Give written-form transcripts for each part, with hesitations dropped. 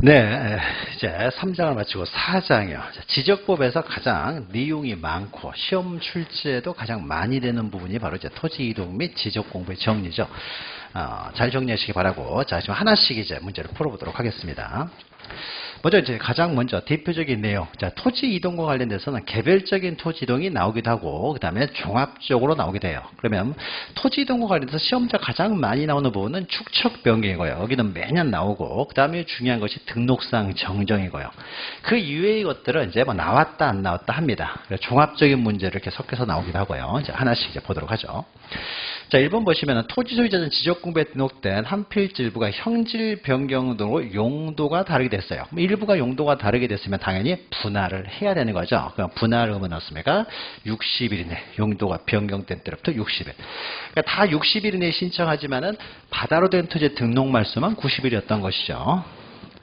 네, 이제 3장을 마치고 4장이요. 지적법에서 가장 내용이 많고 시험 출제도 가장 많이 되는 부분이 바로 이제 토지 이동 및 지적 공부의 정리죠. 잘 정리하시기 바라고, 자, 지금 하나씩 이제 문제를 풀어보도록 하겠습니다. 먼저 이제 가장 먼저 대표적인 내용. 자, 토지 이동과 관련돼서는 개별적인 토지 이동이 나오기도 하고, 그 다음에 종합적으로 나오게 돼요. 그러면 토지 이동과 관련돼서 시험자 가장 많이 나오는 부분은 축척 변경이고요. 여기는 매년 나오고, 그 다음에 중요한 것이 등록상 정정이고요. 그 이외의 것들은 이제 뭐 나왔다 안 나왔다 합니다. 종합적인 문제를 이렇게 섞여서 나오기도 하고요. 자, 하나씩 이제 보도록 하죠. 자, 1번 보시면은 토지 소유자는 지적공부에 등록된 한 필지 일부가 형질 변경 등으로 용도가 다르게 됐어요. 일부가 용도가 다르게 됐으면 당연히 분할을 해야 되는 거죠. 그럼 분할을 하면 어떻습니까? 60일 이내 용도가 변경된 때로부터 60일. 그러니까 다 60일 이내에 신청하지만은 바다로 된 토지의 등록 말수만 90일이었던 것이죠.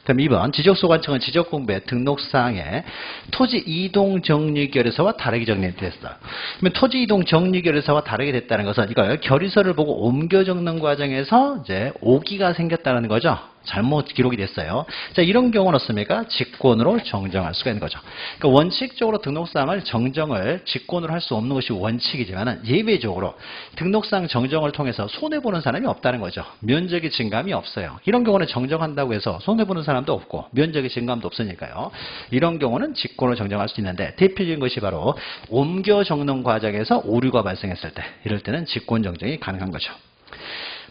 그럼 2번 지적소관청은 지적공부의 등록사항에 토지 이동 정리결의서와 다르게 정리됐다. 그러면 토지 이동 정리결의서와 다르게 됐다는 것은 이걸 결의서를 보고 옮겨 적는 과정에서 이제 오기가 생겼다는 거죠. 잘못 기록이 됐어요. 자, 이런 경우는 어떻습니까? 직권으로 정정할 수가 있는 거죠. 그러니까 원칙적으로 등록사항을 정정을 직권으로 할 수 없는 것이 원칙이지만 예외적으로 등록사항 정정을 통해서 손해보는 사람이 없다는 거죠. 면적의 증감이 없어요. 이런 경우는 정정한다고 해서 손해보는 사람도 없고 면적의 증감도 없으니까요. 이런 경우는 직권으로 정정할 수 있는데 대표적인 것이 바로 옮겨 적는 과정에서 오류가 발생했을 때, 이럴 때는 직권 정정이 가능한 거죠.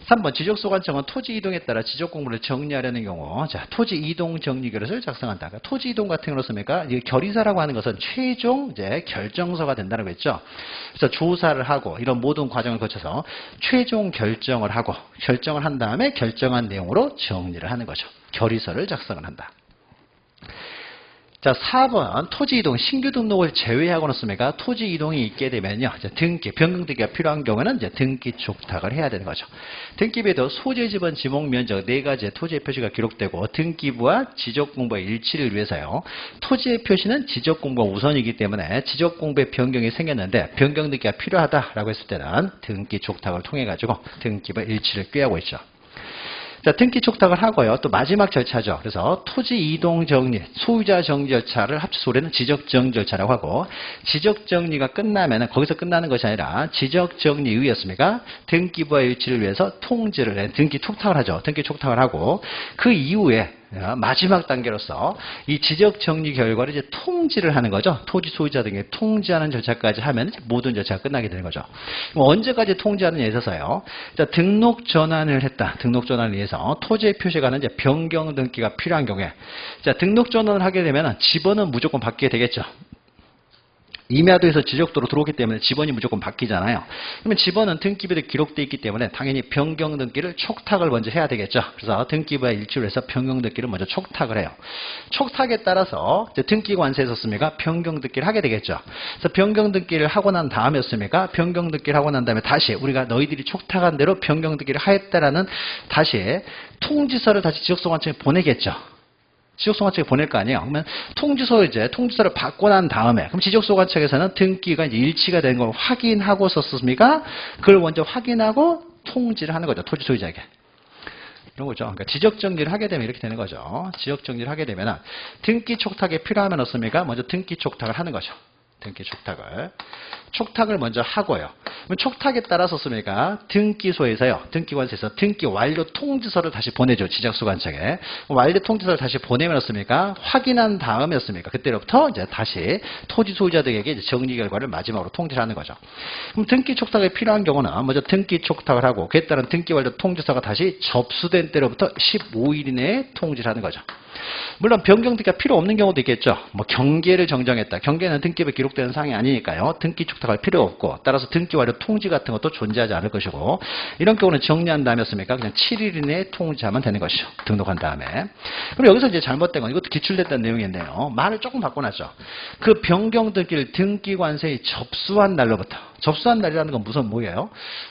3번 지적소관청은 토지 이동에 따라 지적 공부를 정리하려는 경우, 자, 토지 이동 정리 결의서를 작성한다. 그러니까 토지 이동 같은 경우는 습니까? 이 결의사라고 하는 것은 최종 이제 결정서가 된다는 거겠죠. 그래서 조사를 하고 이런 모든 과정을 거쳐서 최종 결정을 하고 결정을 한 다음에 결정한 내용으로 정리를 하는 거죠. 결의서를 작성을 한다. 자, 4번 토지 이동 신규 등록을 제외하고 놓습니까? 토지 이동이 있게 되면요, 이제 등기 변경 등기가 필요한 경우에는 이제 등기 촉탁을 해야 되는 거죠. 등기부에도 소재 지번 지목 면적 4가지의 토지의 표시가 기록되고 등기부와 지적 공부의 일치를 위해서요. 토지의 표시는 지적 공부가 우선이기 때문에 지적 공부의 변경이 생겼는데 변경 등기가 필요하다라고 했을 때는 등기 촉탁을 통해 가지고 등기부의 일치를 꾀하고 있죠. 자, 등기 촉탁을 하고요. 또 마지막 절차죠. 그래서 토지 이동 정리, 소유자 정리 절차를 합쳐서 우리는 지적 정리 절차라고 하고, 지적 정리가 끝나면은 거기서 끝나는 것이 아니라 지적 정리 이후였습니까? 등기부와 일치를 위해서 통지를 등기 촉탁을 하죠. 등기 촉탁을 하고 그 이후에 마지막 단계로서 이 지적 정리 결과를 이제 통지를 하는 거죠. 토지 소유자 등에 통지하는 절차까지 하면 모든 절차가 끝나게 되는 거죠. 언제까지 통지하느냐에 있어서요. 자, 등록 전환을 했다. 등록 전환을 위해서 토지의 표시가는 이제 변경 등기가 필요한 경우에, 자, 등록 전환을 하게 되면 지번은 무조건 바뀌게 되겠죠. 임야도에서 지적도로 들어오기 때문에 지번이 무조건 바뀌잖아요. 그러면 지번은 등기부에 기록되어 있기 때문에 당연히 변경 등기를 촉탁을 먼저 해야 되겠죠. 그래서 등기부와 일치를 해서 변경 등기를 먼저 촉탁을 해요. 촉탁에 따라서 이제 등기관세에서 씁니까? 변경 등기를 하게 되겠죠. 그래서 변경 등기를 하고 난 다음에 씁니까? 변경 등기를 하고 난 다음에 다시 우리가 너희들이 촉탁한 대로 변경 등기를 하였다라는 다시 통지서를 다시 지적소관청에 보내겠죠. 지적소관청에 보낼 거 아니에요. 그러면 통지서를 받고 난 다음에, 그럼 지적소관청에서는 등기가 이제 일치가 된 걸 확인하고 썼습니까? 그걸 먼저 확인하고 통지를 하는 거죠. 토지 소유자에게. 이런 거죠. 그러니까 지적 정리를 하게 되면 이렇게 되는 거죠. 지적 정리를 하게 되면 등기 촉탁이 필요하면 어떻습니까? 먼저 등기 촉탁을 하는 거죠. 등기 촉탁을 먼저 하고요. 그럼 촉탁에 따라서 씁니까? 등기소에서요, 등기관세에서 등기 완료 통지서를 다시 보내죠. 지적소관청에. 완료 통지서를 다시 보내면 어떻습니까? 확인한 다음이었습니까? 그때로부터 이제 다시 토지 소유자들에게 이제 정리 결과를 마지막으로 통지를 하는 거죠. 그럼 등기 촉탁이 필요한 경우는 먼저 등기 촉탁을 하고 그에 따른 등기 완료 통지서가 다시 접수된 때로부터 15일 이내에 통지를 하는 거죠. 물론 변경 등기가 필요 없는 경우도 있겠죠. 뭐 경계를 정정했다. 경계는 등기부에 기록되는 사항이 아니니까요. 등기 촉탁할 필요 없고, 따라서 등기 완료 통지 같은 것도 존재하지 않을 것이고, 이런 경우는 정리한 다음이었습니까? 그냥 7일 이내에 통지하면 되는 것이죠. 등록한 다음에. 그럼 여기서 이제 잘못된 건 이것도 기출됐다는 내용인데요. 말을 조금 바꿔놨죠. 그 변경 등기를 등기관세에 접수한 날로부터, 접수한 날이라는 건 무슨 뭐예요?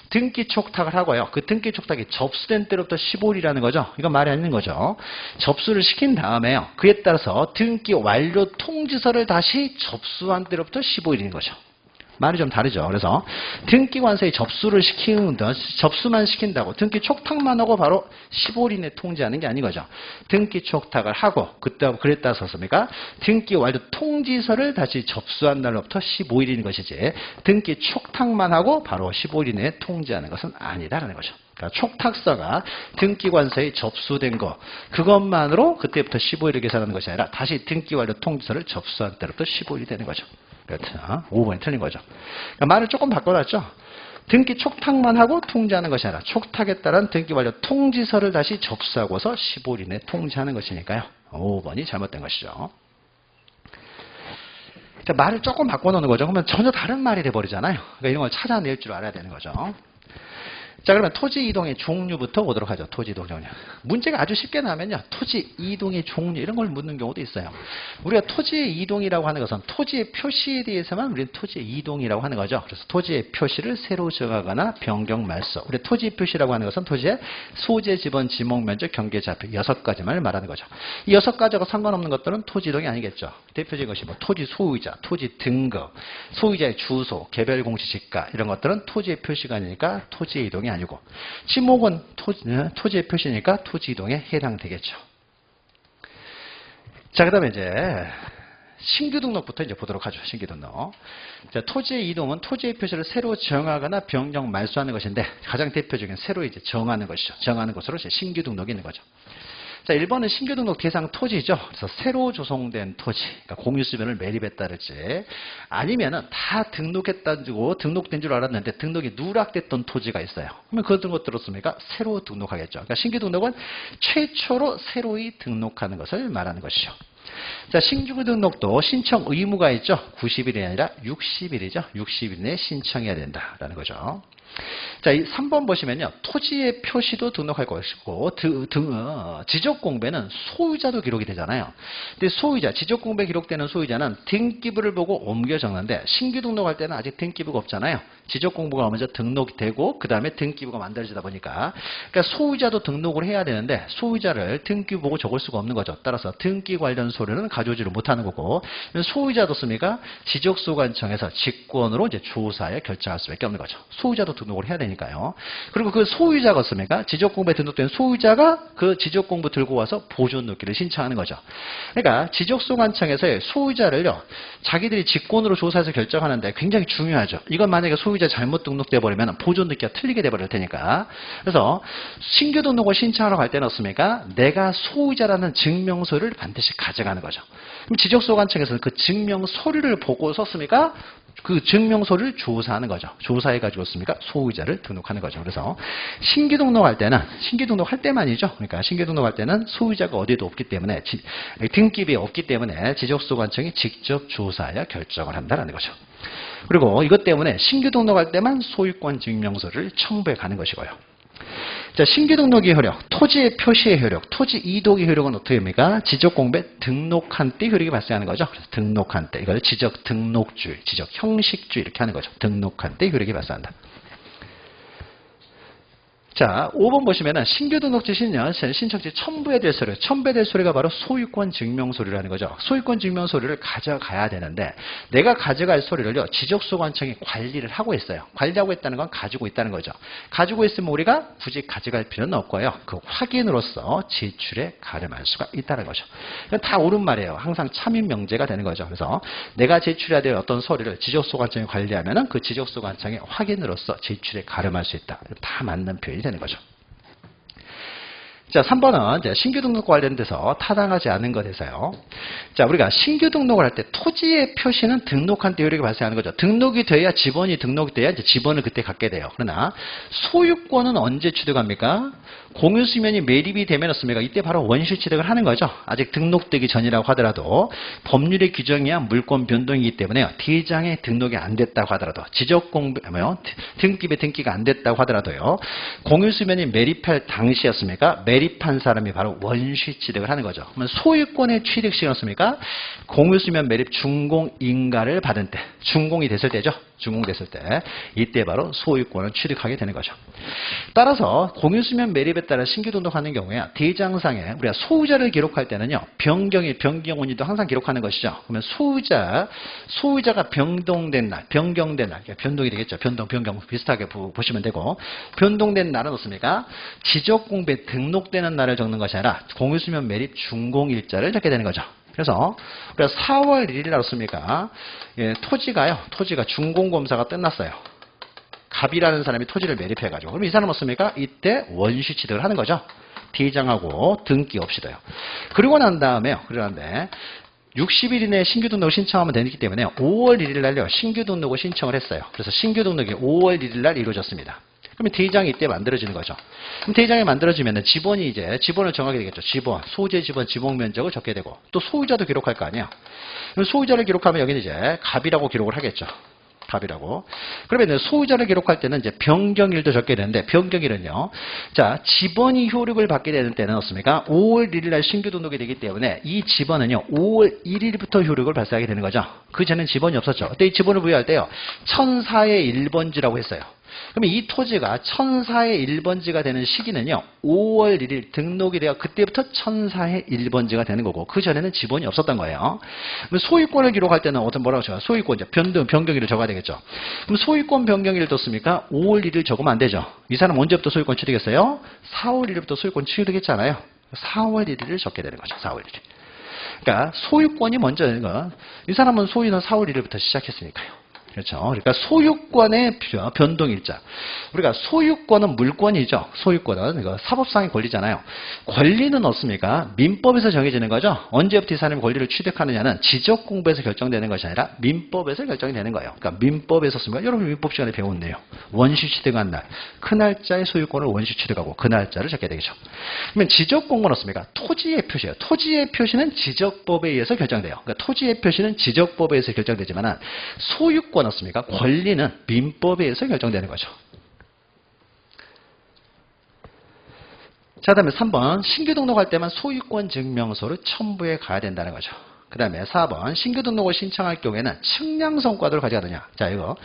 등기 촉탁을 하고요. 그 등기 촉탁이 접수된 때로부터 15일이라는 거죠. 이건 말이 안 있는 거죠. 접수를 시킨 다음에요. 그에 따라서 등기 완료 통지서를 다시 접수한 때로부터 15일인 거죠. 말이 좀 다르죠. 그래서 등기관서에 접수를 접수만 시킨다고 등기 촉탁만 하고 바로 15일 이내 통지하는 게 아닌 거죠. 등기 촉탁을 하고 그랬다 썼습니까? 등기 완료 통지서를 다시 접수한 날로부터 15일인 것이지 등기 촉탁만 하고 바로 15일 이내에 통지하는 것은 아니다라는 거죠. 그러니까 촉탁서가 등기관서에 접수된 거 그것만으로 그때부터 15일을 계산하는 것이 아니라 다시 등기 완료 통지서를 접수한 때로부터 15일이 되는 거죠. 그렇죠. 5번이 틀린 거죠. 그러니까 말을 조금 바꿔놨죠. 등기 촉탁만 하고 통지하는 것이 아니라 촉탁에 따른 등기 완료 통지서를 다시 접수하고서 15일 이내에 통지하는 것이니까요. 5번이 잘못된 것이죠. 자, 말을 조금 바꿔놓는 거죠. 그러면 전혀 다른 말이 돼버리잖아요. 그러니까 이런 걸 찾아낼 줄 알아야 되는 거죠. 자, 그러면 토지 이동의 종류부터 보도록 하죠. 토지 이동 종류. 문제가 아주 쉽게 나면요. 토지 이동의 종류 이런 걸 묻는 경우도 있어요. 우리가 토지의 이동이라고 하는 것은 토지의 표시에 대해서만 우리는 토지의 이동이라고 하는 거죠. 그래서 토지의 표시를 새로 정하거나 변경 말소. 우리 토지 표시라고 하는 것은 토지의 소재, 지번, 지목, 면적, 경계, 좌표 6가지만을 말하는 거죠. 이 6가지하고 상관없는 것들은 토지 이동이 아니겠죠. 대표적인 것이 뭐 토지 소유자, 토지 등급, 소유자의 주소, 개별 공시 지가 이런 것들은 토지의 표시가 아니니까 토지의 이동이 아니고 지목은 토지의 표시니까 토지 이동에 해당되겠죠. 자, 그다음에 이제 신규 등록부터 이제 보도록 하죠. 신규 등록. 자, 토지의 이동은 토지의 표시를 새로 정하거나 변경 말소하는 것인데 가장 대표적인 새로 이제 정하는 것이죠. 정하는 것으로 이제 신규 등록이 있는 거죠. 자, 1번은 신규 등록 대상 토지죠. 그래서 새로 조성된 토지, 그러니까 공유수변을 매립했다든지 아니면은 다 등록했다고 등록된 줄 알았는데 등록이 누락됐던 토지가 있어요. 그러면 그런 것 들었습니까? 새로 등록하겠죠. 그러니까 신규 등록은 최초로 새로이 등록하는 것을 말하는 것이죠. 자, 신규 등록도 신청 의무가 있죠. 90일이 아니라 60일이죠. 60일 내에 신청해야 된다라는 거죠. 자, 이 3번 보시면요. 토지의 표시도 등록할 것이고, 지적공배는 소유자도 기록이 되잖아요. 근데 소유자, 지적공배 기록되는 소유자는 등기부를 보고 옮겨 적는데, 신규 등록할 때는 아직 등기부가 없잖아요. 지적공부가 먼저 등록되고, 그 다음에 등기부가 만들어지다 보니까. 그러니까 소유자도 등록을 해야 되는데, 소유자를 등기부 보고 적을 수가 없는 거죠. 따라서 등기 관련 서류는 가져오지를 못하는 거고, 소유자도 씁니까? 지적소관청에서 직권으로 이제 조사에 결정할 수밖에 없는 거죠. 소유자도 등록을 해야 되니까요. 그리고 그 소유자가 씁니까? 지적공부에 등록된 소유자가 그 지적공부 들고 와서 보존넣기를 신청하는 거죠. 그러니까 지적소관청에서의 소유자를요, 자기들이 직권으로 조사해서 결정하는데 굉장히 중요하죠. 이건 만약에 소유자 잘못 등록돼 버리면 보존넣기가 틀리게 돼 버릴 테니까. 그래서 신규 등록을 신청하러 갈 때는 어떻습니까? 내가 소유자라는 증명서를 반드시 가져가는 거죠. 그럼 지적소관청에서는 그 증명서류를 보고 썼습니까? 그 증명서를 조사하는 거죠. 조사해가지고 씁니까? 소유자를 등록하는 거죠. 그래서 신규 등록할 때는, 신규 등록할 때만이죠. 그러니까 신규 등록할 때는 소유자가 어디에도 없기 때문에, 등기부에 없기 때문에 지적소관청이 직접 조사하여 결정을 한다는 거죠. 그리고 이것 때문에 신규 등록할 때만 소유권 증명서를 첨부해 가는 것이고요. 자, 신규 등록의 효력, 토지의 표시의 효력, 토지 이동의 효력은 어떻게 됩니까? 지적공배 등록한 때 효력이 발생하는 거죠. 그래서 등록한 때, 이걸 지적 등록주의, 지적 형식주의 이렇게 하는 거죠. 등록한 때 효력이 발생한다. 자, 5번 보시면은 신규 등록지 신청지 첨부해야 될 서류, 첨부해야 될 서류가 바로 소유권 증명서류라는 거죠. 소유권 증명서류를 가져가야 되는데 내가 가져갈 서류를요, 지적소관청이 관리를 하고 있어요. 관리하고 있다는 건 가지고 있다는 거죠. 가지고 있으면 우리가 굳이 가져갈 필요는 없고요. 그 확인으로서 제출에 가름할 수가 있다는 거죠. 이건 다 옳은 말이에요. 항상 참인 명제가 되는 거죠. 그래서 내가 제출해야 될 어떤 서류를 지적소관청이 관리하면은 그 지적소관청의 확인으로서 제출에 가름할 수 있다. 다 맞는 표현이 되는 거죠. 자, 3번은 이제 신규 등록 관련돼서 타당하지 않은 것에서요. 자, 우리가 신규 등록을 할 때 토지의 표시는 등록한 때 효력이 발생하는 거죠. 등록이 돼야 지번이 등록이 돼야 이제 지번을 그때 갖게 돼요. 그러나 소유권은 언제 취득합니까? 공유수면이 매립이 되면 어떻습니까? 이때 바로 원시 취득을 하는 거죠. 아직 등록되기 전이라고 하더라도 법률의 규정에 의한 물권 변동이기 때문에 대장에 등록이 안 됐다고 하더라도 지적공부, 등기부에 등기가 안 됐다고 하더라도요. 공유수면이 매립할 당시였습니까? 매립한 사람이 바로 원시 취득을 하는 거죠. 그러면 소유권의 취득 시기였습니까? 공유수면 매립 준공인가를 받은 때, 준공이 됐을 때죠. 준공됐을 때, 이때 바로 소유권을 취득하게 되는 거죠. 따라서 공유수면 매립에 따라 신규 등록하는 경우에 대장상에 우리가 소유자를 기록할 때는요, 변경일, 변경원인도 항상 기록하는 것이죠. 그러면 소유자가 변동된 날, 변경된 날, 변동이 되겠죠. 변경 비슷하게 보시면 되고, 변동된 날은 어떻습니까? 지적공부에 등록되는 날을 적는 것이 아니라 공유수면 매립 준공일자를 적게 되는 거죠. 그래서 우리가 4월 1일 날 어떻습니까? 예, 토지가 준공검사가 끝났어요. 갑이라는 사람이 토지를 매립해가지고. 그럼 이 사람은 어떻습니까? 이때 원시 취득을 하는 거죠. 대장하고 등기 없이도요. 그리고 난 다음에요. 그러는데 60일 이내에 신규 등록을 신청하면 되기 때문에 5월 1일 날요. 신규 등록을 신청을 했어요. 그래서 신규 등록이 5월 1일 날 이루어졌습니다. 그러면 대장이 이때 만들어지는 거죠. 그럼 대장이 만들어지면 지번을 정하게 되겠죠. 소재 지번, 지목 면적을 적게 되고 또 소유자도 기록할 거 아니에요. 그럼 소유자를 기록하면 여기는 이제 갑이라고 기록을 하겠죠. 갑이라고. 그러면 소유자를 기록할 때는 이제 변경일도 적게 되는데 변경일은요. 자, 지번이 효력을 받게 되는 때는 어떻습니까? 5월 1일 날 신규 등록이 되기 때문에 이 지번은요. 5월 1일부터 효력을 발생하게 되는 거죠. 그 전에는 지번이 없었죠. 그때 이 지번을 부여할 때요. 1004의 1번지라고 했어요. 그러면 이 토지가 1004의 1번지가 되는 시기는요. 5월 1일 등록이 되어 그때부터 1004의 1번지가 되는 거고 그 전에는 지번이 없었던 거예요. 그럼 소유권을 기록할 때는 뭐라고 적어요? 소유권, 변경일을 적어야 되겠죠. 그럼 소유권 변경일을 뒀습니까? 5월 1일 적으면 안 되죠. 이 사람 언제부터 소유권 취득했어요? 4월 1일부터 소유권 취득했잖아요. 4월 1일을 적게 되는 거죠. 4월 1일. 그러니까 소유권이 먼저인 거. 이 사람은 소유는 4월 1일부터 시작했으니까요. 그렇죠. 그러니까 소유권의 변동일자. 우리가 소유권은 물권이죠. 소유권은 이거 사법상의 권리잖아요. 권리는 없습니까? 민법에서 정해지는 거죠. 언제부터 이 사람이 권리를 취득하느냐는 지적공부에서 결정되는 것이 아니라 민법에서 결정이 되는 거예요. 그러니까 민법에서 씁니까? 여러분 민법 시간에 배웠네요. 원시 취득한 날. 그 날짜의 소유권을 원시 취득하고 그 날짜를 적게 되겠죠. 그러면 지적공부는 없습니까? 토지의 표시예요. 토지의 표시는 지적법에 의해서 결정돼요. 그러니까 토지의 표시는 지적법에 의해서 결정되지만 소유권 없습니까? 권리는 민법에 의해서 결정되는 거죠. 자, 다음에 3번 신규 등록할 때만 소유권 증명서를 첨부해 가야 된다는 거죠. 그 다음에 4번 신규 등록을 신청할 경우에는 측량 성과도를 가져가느냐. 자, 이거.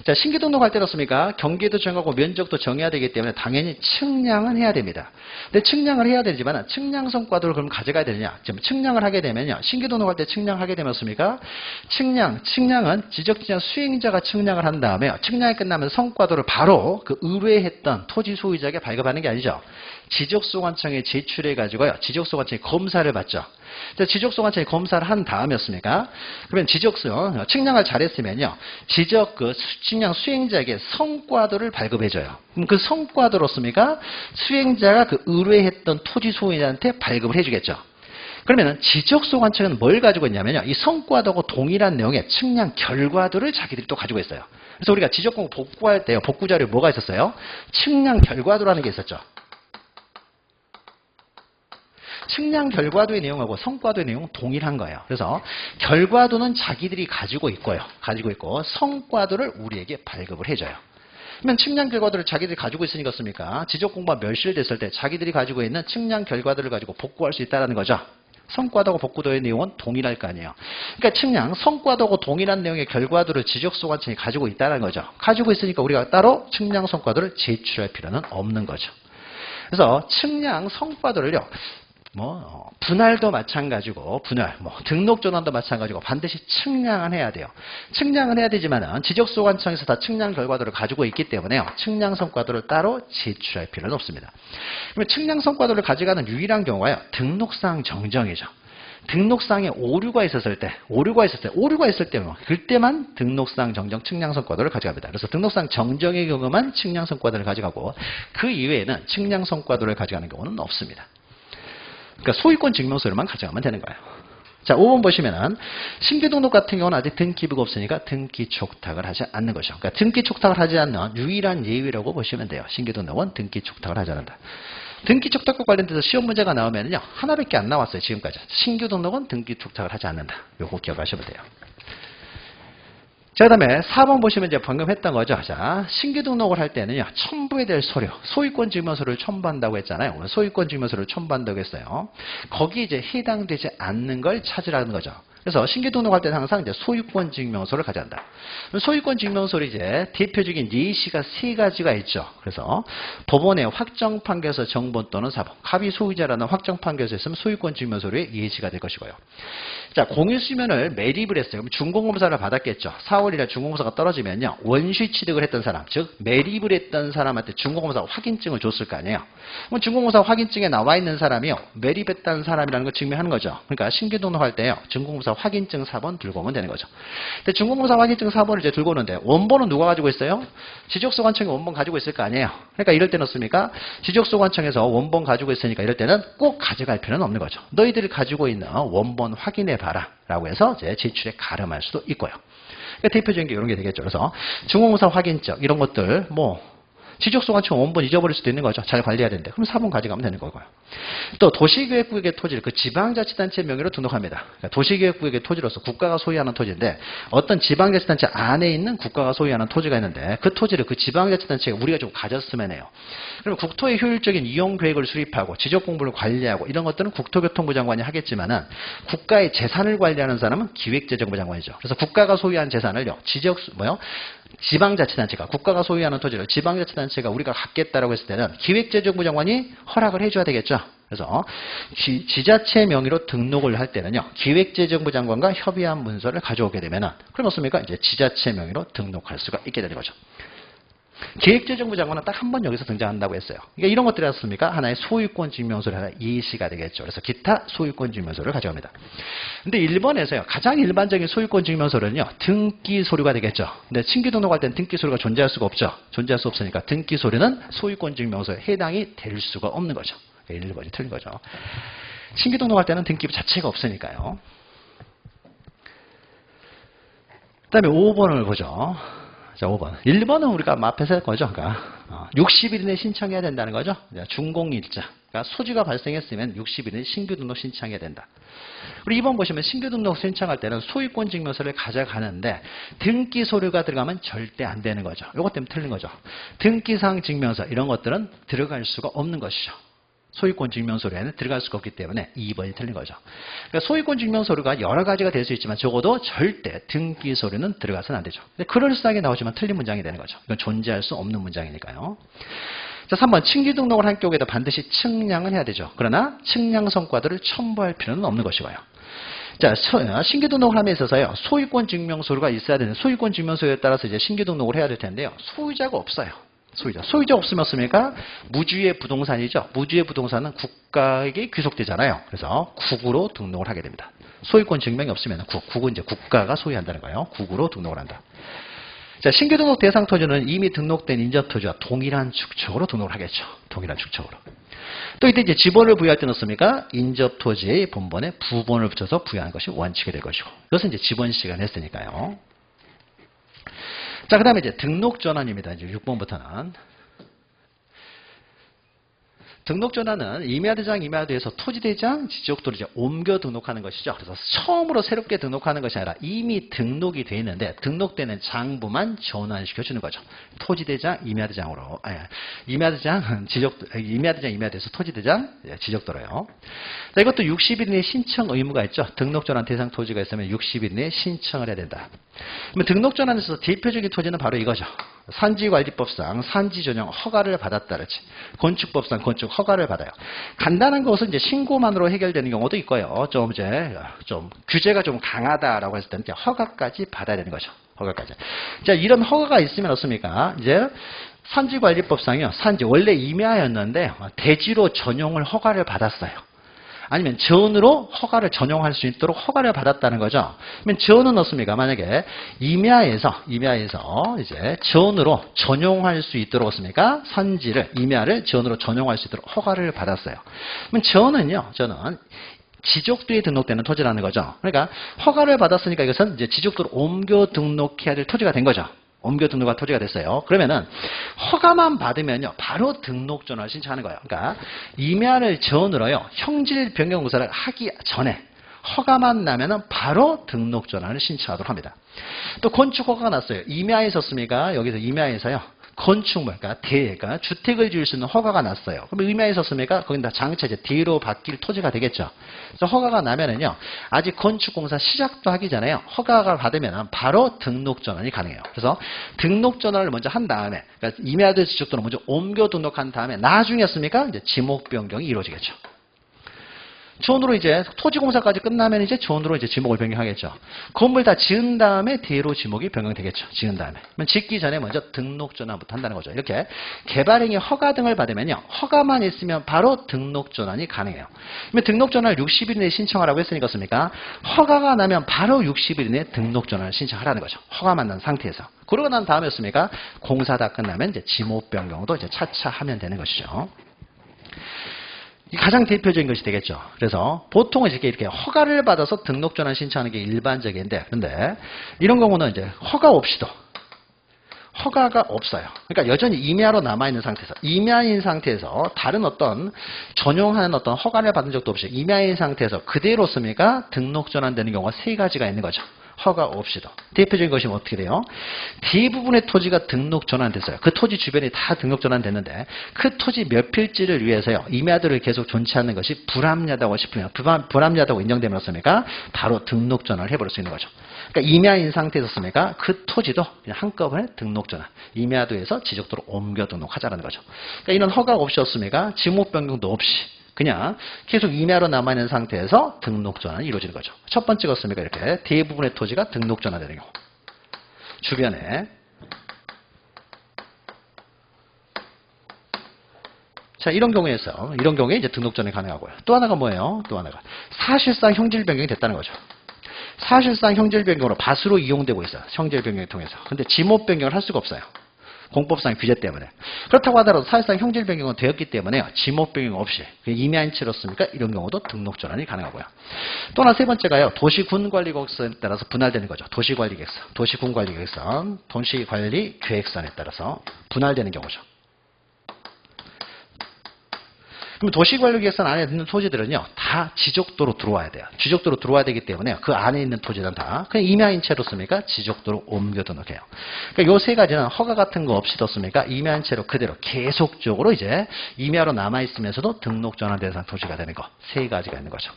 자, 신규 등록할 때 어떻습니까? 경계도 정하고 면적도 정해야 되기 때문에 당연히 측량은 해야 됩니다. 근데 측량을 해야 되지만 측량 성과도를 그럼 가져가야 되느냐. 지금 측량을 하게 되면요. 신규 등록할 때 측량하게 되면 어떻습니까? 측량은 지적지정 수행자가 측량을 한 다음에 측량이 끝나면 성과도를 바로 그 의뢰했던 토지 소유자에게 발급하는 게 아니죠. 지적소관청에 제출해 가지고요. 지적소관청이 검사를 받죠. 지적소관청이 검사를 한 다음이었습니까? 그러면 측량을 잘했으면요. 측량 수행자에게 성과도를 발급해줘요. 그럼 그 성과도로습니까? 수행자가 그 의뢰했던 토지 소유자한테 발급을 해주겠죠. 그러면은 지적소관청은 뭘 가지고 있냐면요. 이 성과도하고 동일한 내용의 측량 결과도를 자기들이 또 가지고 있어요. 그래서 우리가 지적공부 복구할 때요. 복구 자료에 뭐가 있었어요? 측량 결과도라는 게 있었죠. 측량 결과도의 내용하고 성과도의 내용은 동일한 거예요. 그래서 결과도는 자기들이 가지고 있고요. 가지고 있고 성과도를 우리에게 발급을 해줘요. 그러면 측량 결과도를 자기들이 가지고 있으니까 어떻습니까? 지적 공부가 멸실됐을 때 자기들이 가지고 있는 측량 결과도를 가지고 복구할 수 있다는 거죠. 성과도하고 복구도의 내용은 동일할 거 아니에요. 그러니까 측량, 성과도하고 동일한 내용의 결과도를 지적소관청이 가지고 있다는 거죠. 가지고 있으니까 우리가 따로 측량 성과도를 제출할 필요는 없는 거죠. 그래서 측량 성과도를요. 분할도 마찬가지고, 등록 전환도 마찬가지고 반드시 측량은 해야 돼요. 측량은 해야 되지만은 지적소관청에서 다 측량 결과도를 가지고 있기 때문에요. 측량 성과도를 따로 제출할 필요는 없습니다. 그러면 측량 성과도를 가져가는 유일한 경우가요. 등록상 정정이죠. 등록상에 오류가 있을 때, 그때만 등록상 정정 측량 성과도를 가져갑니다. 그래서 등록상 정정의 경우만 측량 성과도를 가져가고, 그 이외에는 측량 성과도를 가져가는 경우는 없습니다. 그러니까 소유권 증명서를만 가져가면 되는 거예요. 자, 5번 보시면은 신규 등록 같은 경우는 아직 등기부가 없으니까 등기 촉탁을 하지 않는 것이죠. 그러니까 등기 촉탁을 하지 않는 유일한 예외라고 보시면 돼요. 신규 등록은 등기 촉탁을 하지 않는다. 등기 촉탁과 관련돼서 시험 문제가 나오면요. 하나밖에 안 나왔어요. 지금까지. 신규 등록은 등기 촉탁을 하지 않는다. 요거 기억하시면 돼요. 자, 그 다음에 4번 보시면 이제 방금 했던 거죠. 자, 신규 등록을 할 때는요, 첨부해야 될 서류, 소유권 증명서를 첨부한다고 했잖아요. 소유권 증명서를 첨부한다고 했어요. 거기 이제 해당되지 않는 걸 찾으라는 거죠. 그래서 신규 등록할 때는 항상 이제 소유권 증명서를 가져간다. 소유권 증명서를 이제 대표적인 예시가 3가지가 있죠. 그래서 법원의 확정 판결서 정본 또는 사본, 갑이 소유자라는 확정 판결서 있으면 소유권 증명서의 예시가 될 것이고요. 자, 공유수면을 매립을 했어요. 그럼 준공검사를 받았겠죠. 4월이라 준공검사가 떨어지면요, 원시 취득을 했던 사람, 즉 매립을 했던 사람한테 준공검사 확인증을 줬을 거 아니에요. 그럼 준공검사 확인증에 나와 있는 사람이요, 매립했다는 사람이라는 걸 증명하는 거죠. 그러니까 신규 등록할 때요, 준공검사 확인증 4번 들고 오면 되는 거죠. 근데 준공검사 확인증 4번을 이제 들고 오는데 원본은 누가 가지고 있어요? 지적소관청이 원본 가지고 있을 거 아니에요. 그러니까 이럴 때는 어떻습니까? 지적소관청에서 원본 가지고 있으니까 이럴 때는 꼭 가져갈 필요는 없는 거죠. 너희들이 가지고 있는 원본 확인해 봐라 라고 해서 이제 제출에 가름할 수도 있고요. 그러니까 대표적인 게 이런 게 되겠죠. 그래서 준공검사 확인증 이런 것들 지적소관청 원본 잊어버릴 수도 있는 거죠. 잘 관리해야 되는데. 그럼 4번 가져가면 되는 거고요. 또 도시계획구역의 토지를 그 지방자치단체 명의로 등록합니다. 그러니까 도시계획구역의 토지로서 국가가 소유하는 토지인데 어떤 지방자치단체 안에 있는 국가가 소유하는 토지가 있는데 그 토지를 그 지방자치단체가 우리가 좀 가졌으면 해요. 그럼 국토의 효율적인 이용계획을 수립하고 지적공부를 관리하고 이런 것들은 국토교통부 장관이 하겠지만은 국가의 재산을 관리하는 사람은 기획재정부 장관이죠. 그래서 국가가 소유한 재산을요, 지방자치단체가 국가가 소유하는 토지를 지방자치단체가 우리가 갖겠다라고 했을 때는 기획재정부 장관이 허락을 해줘야 되겠죠. 그래서 지자체 명의로 등록을 할 때는요, 기획재정부 장관과 협의한 문서를 가져오게 되면은 그럼 어떻습니까? 이제 지자체 명의로 등록할 수가 있게 되는 거죠. 기획재정부 장관은 딱 한 번 여기서 등장한다고 했어요. 그러니까 이런 것들이 어떻습니까? 하나의 소유권 증명서를 하나 예시가 되겠죠. 그래서 기타 소유권 증명서를 가져갑니다. 근데 1번에서요, 가장 일반적인 소유권 증명서는요, 등기 서류가 되겠죠. 근데 신규 등록할 때는 등기 서류가 존재할 수가 없죠. 존재할 수 없으니까 등기 서류는 소유권 증명서에 해당이 될 수가 없는 거죠. 1번이 틀린 거죠. 신규 등록할 때는 등기 자체가 없으니까요. 그 다음에 5번을 보죠. 자, 5번. 1번은 우리가 앞에서 할 거죠. 그러니까 60일 이내에 신청해야 된다는 거죠. 준공일자. 그러니까 소지가 발생했으면 60일 이내에 신규 등록 신청해야 된다. 우리 2번 보시면 신규 등록 신청할 때는 소유권 증명서를 가져가는데 등기 서류가 들어가면 절대 안 되는 거죠. 이것 때문에 틀린 거죠. 등기상 증명서 이런 것들은 들어갈 수가 없는 것이죠. 소유권 증명서류에는 들어갈 수가 없기 때문에 2번이 틀린 거죠. 그러니까 소유권 증명서류가 여러 가지가 될 수 있지만 적어도 절대 등기 서류는 들어가서는 안 되죠. 근데 그럴싸하게 나오지만 틀린 문장이 되는 거죠. 이건 존재할 수 없는 문장이니까요. 자, 3번 신규 등록을 한 경우에도 반드시 측량을 해야 되죠. 그러나 측량 성과들을 첨부할 필요는 없는 것이고요. 자, 신규 등록을 함에 있어서요, 소유권 증명서류가 있어야 되는, 소유권 증명서에 따라서 이제 신규 등록을 해야 될 텐데요, 소유자가 없어요. 소유자 없으면 어떻습니까? 무주의 부동산이죠. 무주의 부동산은 국가에게 귀속되잖아요. 그래서 국으로 등록을 하게 됩니다. 소유권 증명이 없으면 국은 이제 국가가 소유한다는 거예요. 국으로 등록을 한다. 자, 신규 등록 대상 토지는 이미 등록된 인접 토지와 동일한 축척으로 등록을 하겠죠. 동일한 축척으로. 또 이때 이제 지번을 부여할 때는 어떻습니까? 인접 토지의 본번에 부번을 붙여서 부여하는 것이 원칙이 될 것이고. 이것은 이제 지번 시간 했으니까요. 자, 그 다음에 이제 등록 전환입니다. 이제 6번부터는. 등록 전환은 임야대장, 임야대에서 토지대장, 지적도를 이제 옮겨 등록하는 것이죠. 그래서 처음으로 새롭게 등록하는 것이 아니라 이미 등록이 되어 있는데 등록되는 장부만 전환시켜 주는 거죠. 토지대장, 임야대장으로. 임야대장, 임야대장, 임야대에서 토지대장, 지적도로요. 자, 이것도 60일 이내 신청 의무가 있죠. 등록 전환 대상 토지가 있으면 60일 이내 신청을 해야 된다. 그러면 등록 전환에서 대표적인 토지는 바로 이거죠. 산지관리법상 산지 전용 허가를 받았다 그렇지. 건축법상 건축 허가를 받아요. 간단한 것은 이제 신고만으로 해결되는 경우도 있고요. 좀 규제가 좀 강하다라고 했을 때는 이제 허가까지 받아야 되는 거죠. 허가까지. 자, 이런 허가가 있으면 어떻습니까? 이제 산지관리법상이요. 산지 원래 임야였는데 대지로 전용을 허가를 받았어요. 아니면 전으로 허가를 전용할 수 있도록 허가를 받았다는 거죠. 그러면 전은 어떻습니까? 만약에 임야에서 이제 전으로 전용할 수 있도록 어떻습니까? 산지를, 임야를 전으로 전용할 수 있도록 허가를 받았어요. 그러면 저는 지적도에 등록되는 토지라는 거죠. 그러니까 허가를 받았으니까 이것은 이제 지적도로 옮겨 등록해야 될 토지가 된 거죠. 옮겨 등록한 토지가 됐어요. 그러면은 허가만 받으면요, 바로 등록 전환을 신청하는 거예요. 그러니까 임야를 전으로요, 형질 변경 공사를 하기 전에 허가만 나면은 바로 등록 전환을 신청하도록 합니다. 또 건축 허가가 났어요. 임야에 있었습니까? 여기서 임야에서요. 건축물, 그러니까 주택을 지을 수 있는 허가가 났어요. 그럼 임야에 있었습니까? 거기다 장차 이제 대로 바뀔 토지가 되겠죠. 그래서 허가가 나면은요, 아직 건축공사 시작도 하기 전에요, 허가가 받으면 바로 등록 전환이 가능해요. 그래서 등록 전환을 먼저 한 다음에, 그러니까 임야들 지적도를 먼저 옮겨 등록한 다음에 나중이었습니까? 이제 지목 변경이 이루어지겠죠. 전으로 이제 토지공사까지 끝나면 이제 전으로 이제 지목을 변경하겠죠. 건물 다 지은 다음에 대로 지목이 변경되겠죠. 지은 다음에. 그러면 짓기 전에 먼저 등록 전환부터 한다는 거죠. 이렇게 개발행위 허가 등을 받으면요, 허가만 있으면 바로 등록 전환이 가능해요. 그러면 등록 전환을 60일 내에 신청하라고 했으니까 그렇습니까? 허가가 나면 바로 60일 내에 등록 전환을 신청하라는 거죠. 허가만 난 상태에서. 그러고 난 다음이었습니까? 공사 다 끝나면 이제 지목 변경도 이제 차차 하면 되는 것이죠. 가장 대표적인 것이 되겠죠. 그래서 보통은 이렇게 허가를 받아서 등록 전환 신청하는 게 일반적인데, 그런데 이런 경우는 이제 허가 없이도, 허가가 없어요. 그러니까 여전히 임야로 남아있는 상태에서, 임야인 상태에서 다른 어떤 전용하는 어떤 허가를 받은 적도 없이 임야인 상태에서 그대로 씁니까? 등록 전환되는 경우가 세 가지가 있는 거죠. 허가 없이도. 대표적인 것이 어떻게 돼요? 대부분의 토지가 등록 전환됐어요. 그 토지 주변이 다 등록 전환됐는데 그 토지 몇 필지를 위해서요, 임야들을 계속 존치하는 것이 불합리하다고 싶으면, 불합리하다고 인정되면 어떻습니까? 바로 등록 전환을 해버릴 수 있는 거죠. 그러니까 임야인 상태였습니까? 그 토지도 그냥 한꺼번에 등록 전환, 임야도에서 지적도로 옮겨 등록하자는 거죠. 그러니까 이런 허가 없이였습니까? 지목 변경도 없이 그냥 계속 임야로 남아있는 상태에서 등록 전환이 이루어지는 거죠. 첫 번째가 습니까? 이렇게 대부분의 토지가 등록 전환되는 경우. 주변에. 자, 이런 경우에 이제 등록 전환이 가능하고요. 또 하나가 뭐예요? 또 하나가 사실상 형질 변경이 됐다는 거죠. 사실상 형질 변경으로 밭으로 이용되고 있어요. 형질 변경을 통해서. 근데 지목 변경을 할 수가 없어요. 공법상 규제 때문에. 그렇다고 하더라도 사실상 형질 변경은 되었기 때문에 지목 변경 없이 임야인 채로습니까? 이런 경우도 등록 전환이 가능하고요. 또 하나 세 번째가요, 도시군관리계획선에 따라서 분할되는 거죠. 도시관리계획선, 도시군관리계획선, 도시관리계획선에 따라서 분할되는 경우죠. 그럼 도시관리계획선 안에 있는 토지들은요, 다 지적도로 들어와야 돼요. 지적도로 들어와야 되기 때문에 그 안에 있는 토지는 다 그냥 임야인 채로 씁니까? 지적도로 옮겨 등록해요. 그러니까 요 세 가지는 허가 같은 거 없이 뒀습니까? 임야인 채로 그대로 계속적으로 이제 임야로 남아 있으면서도 등록 전환 대상 토지가 되는 거, 세 가지가 있는 거죠.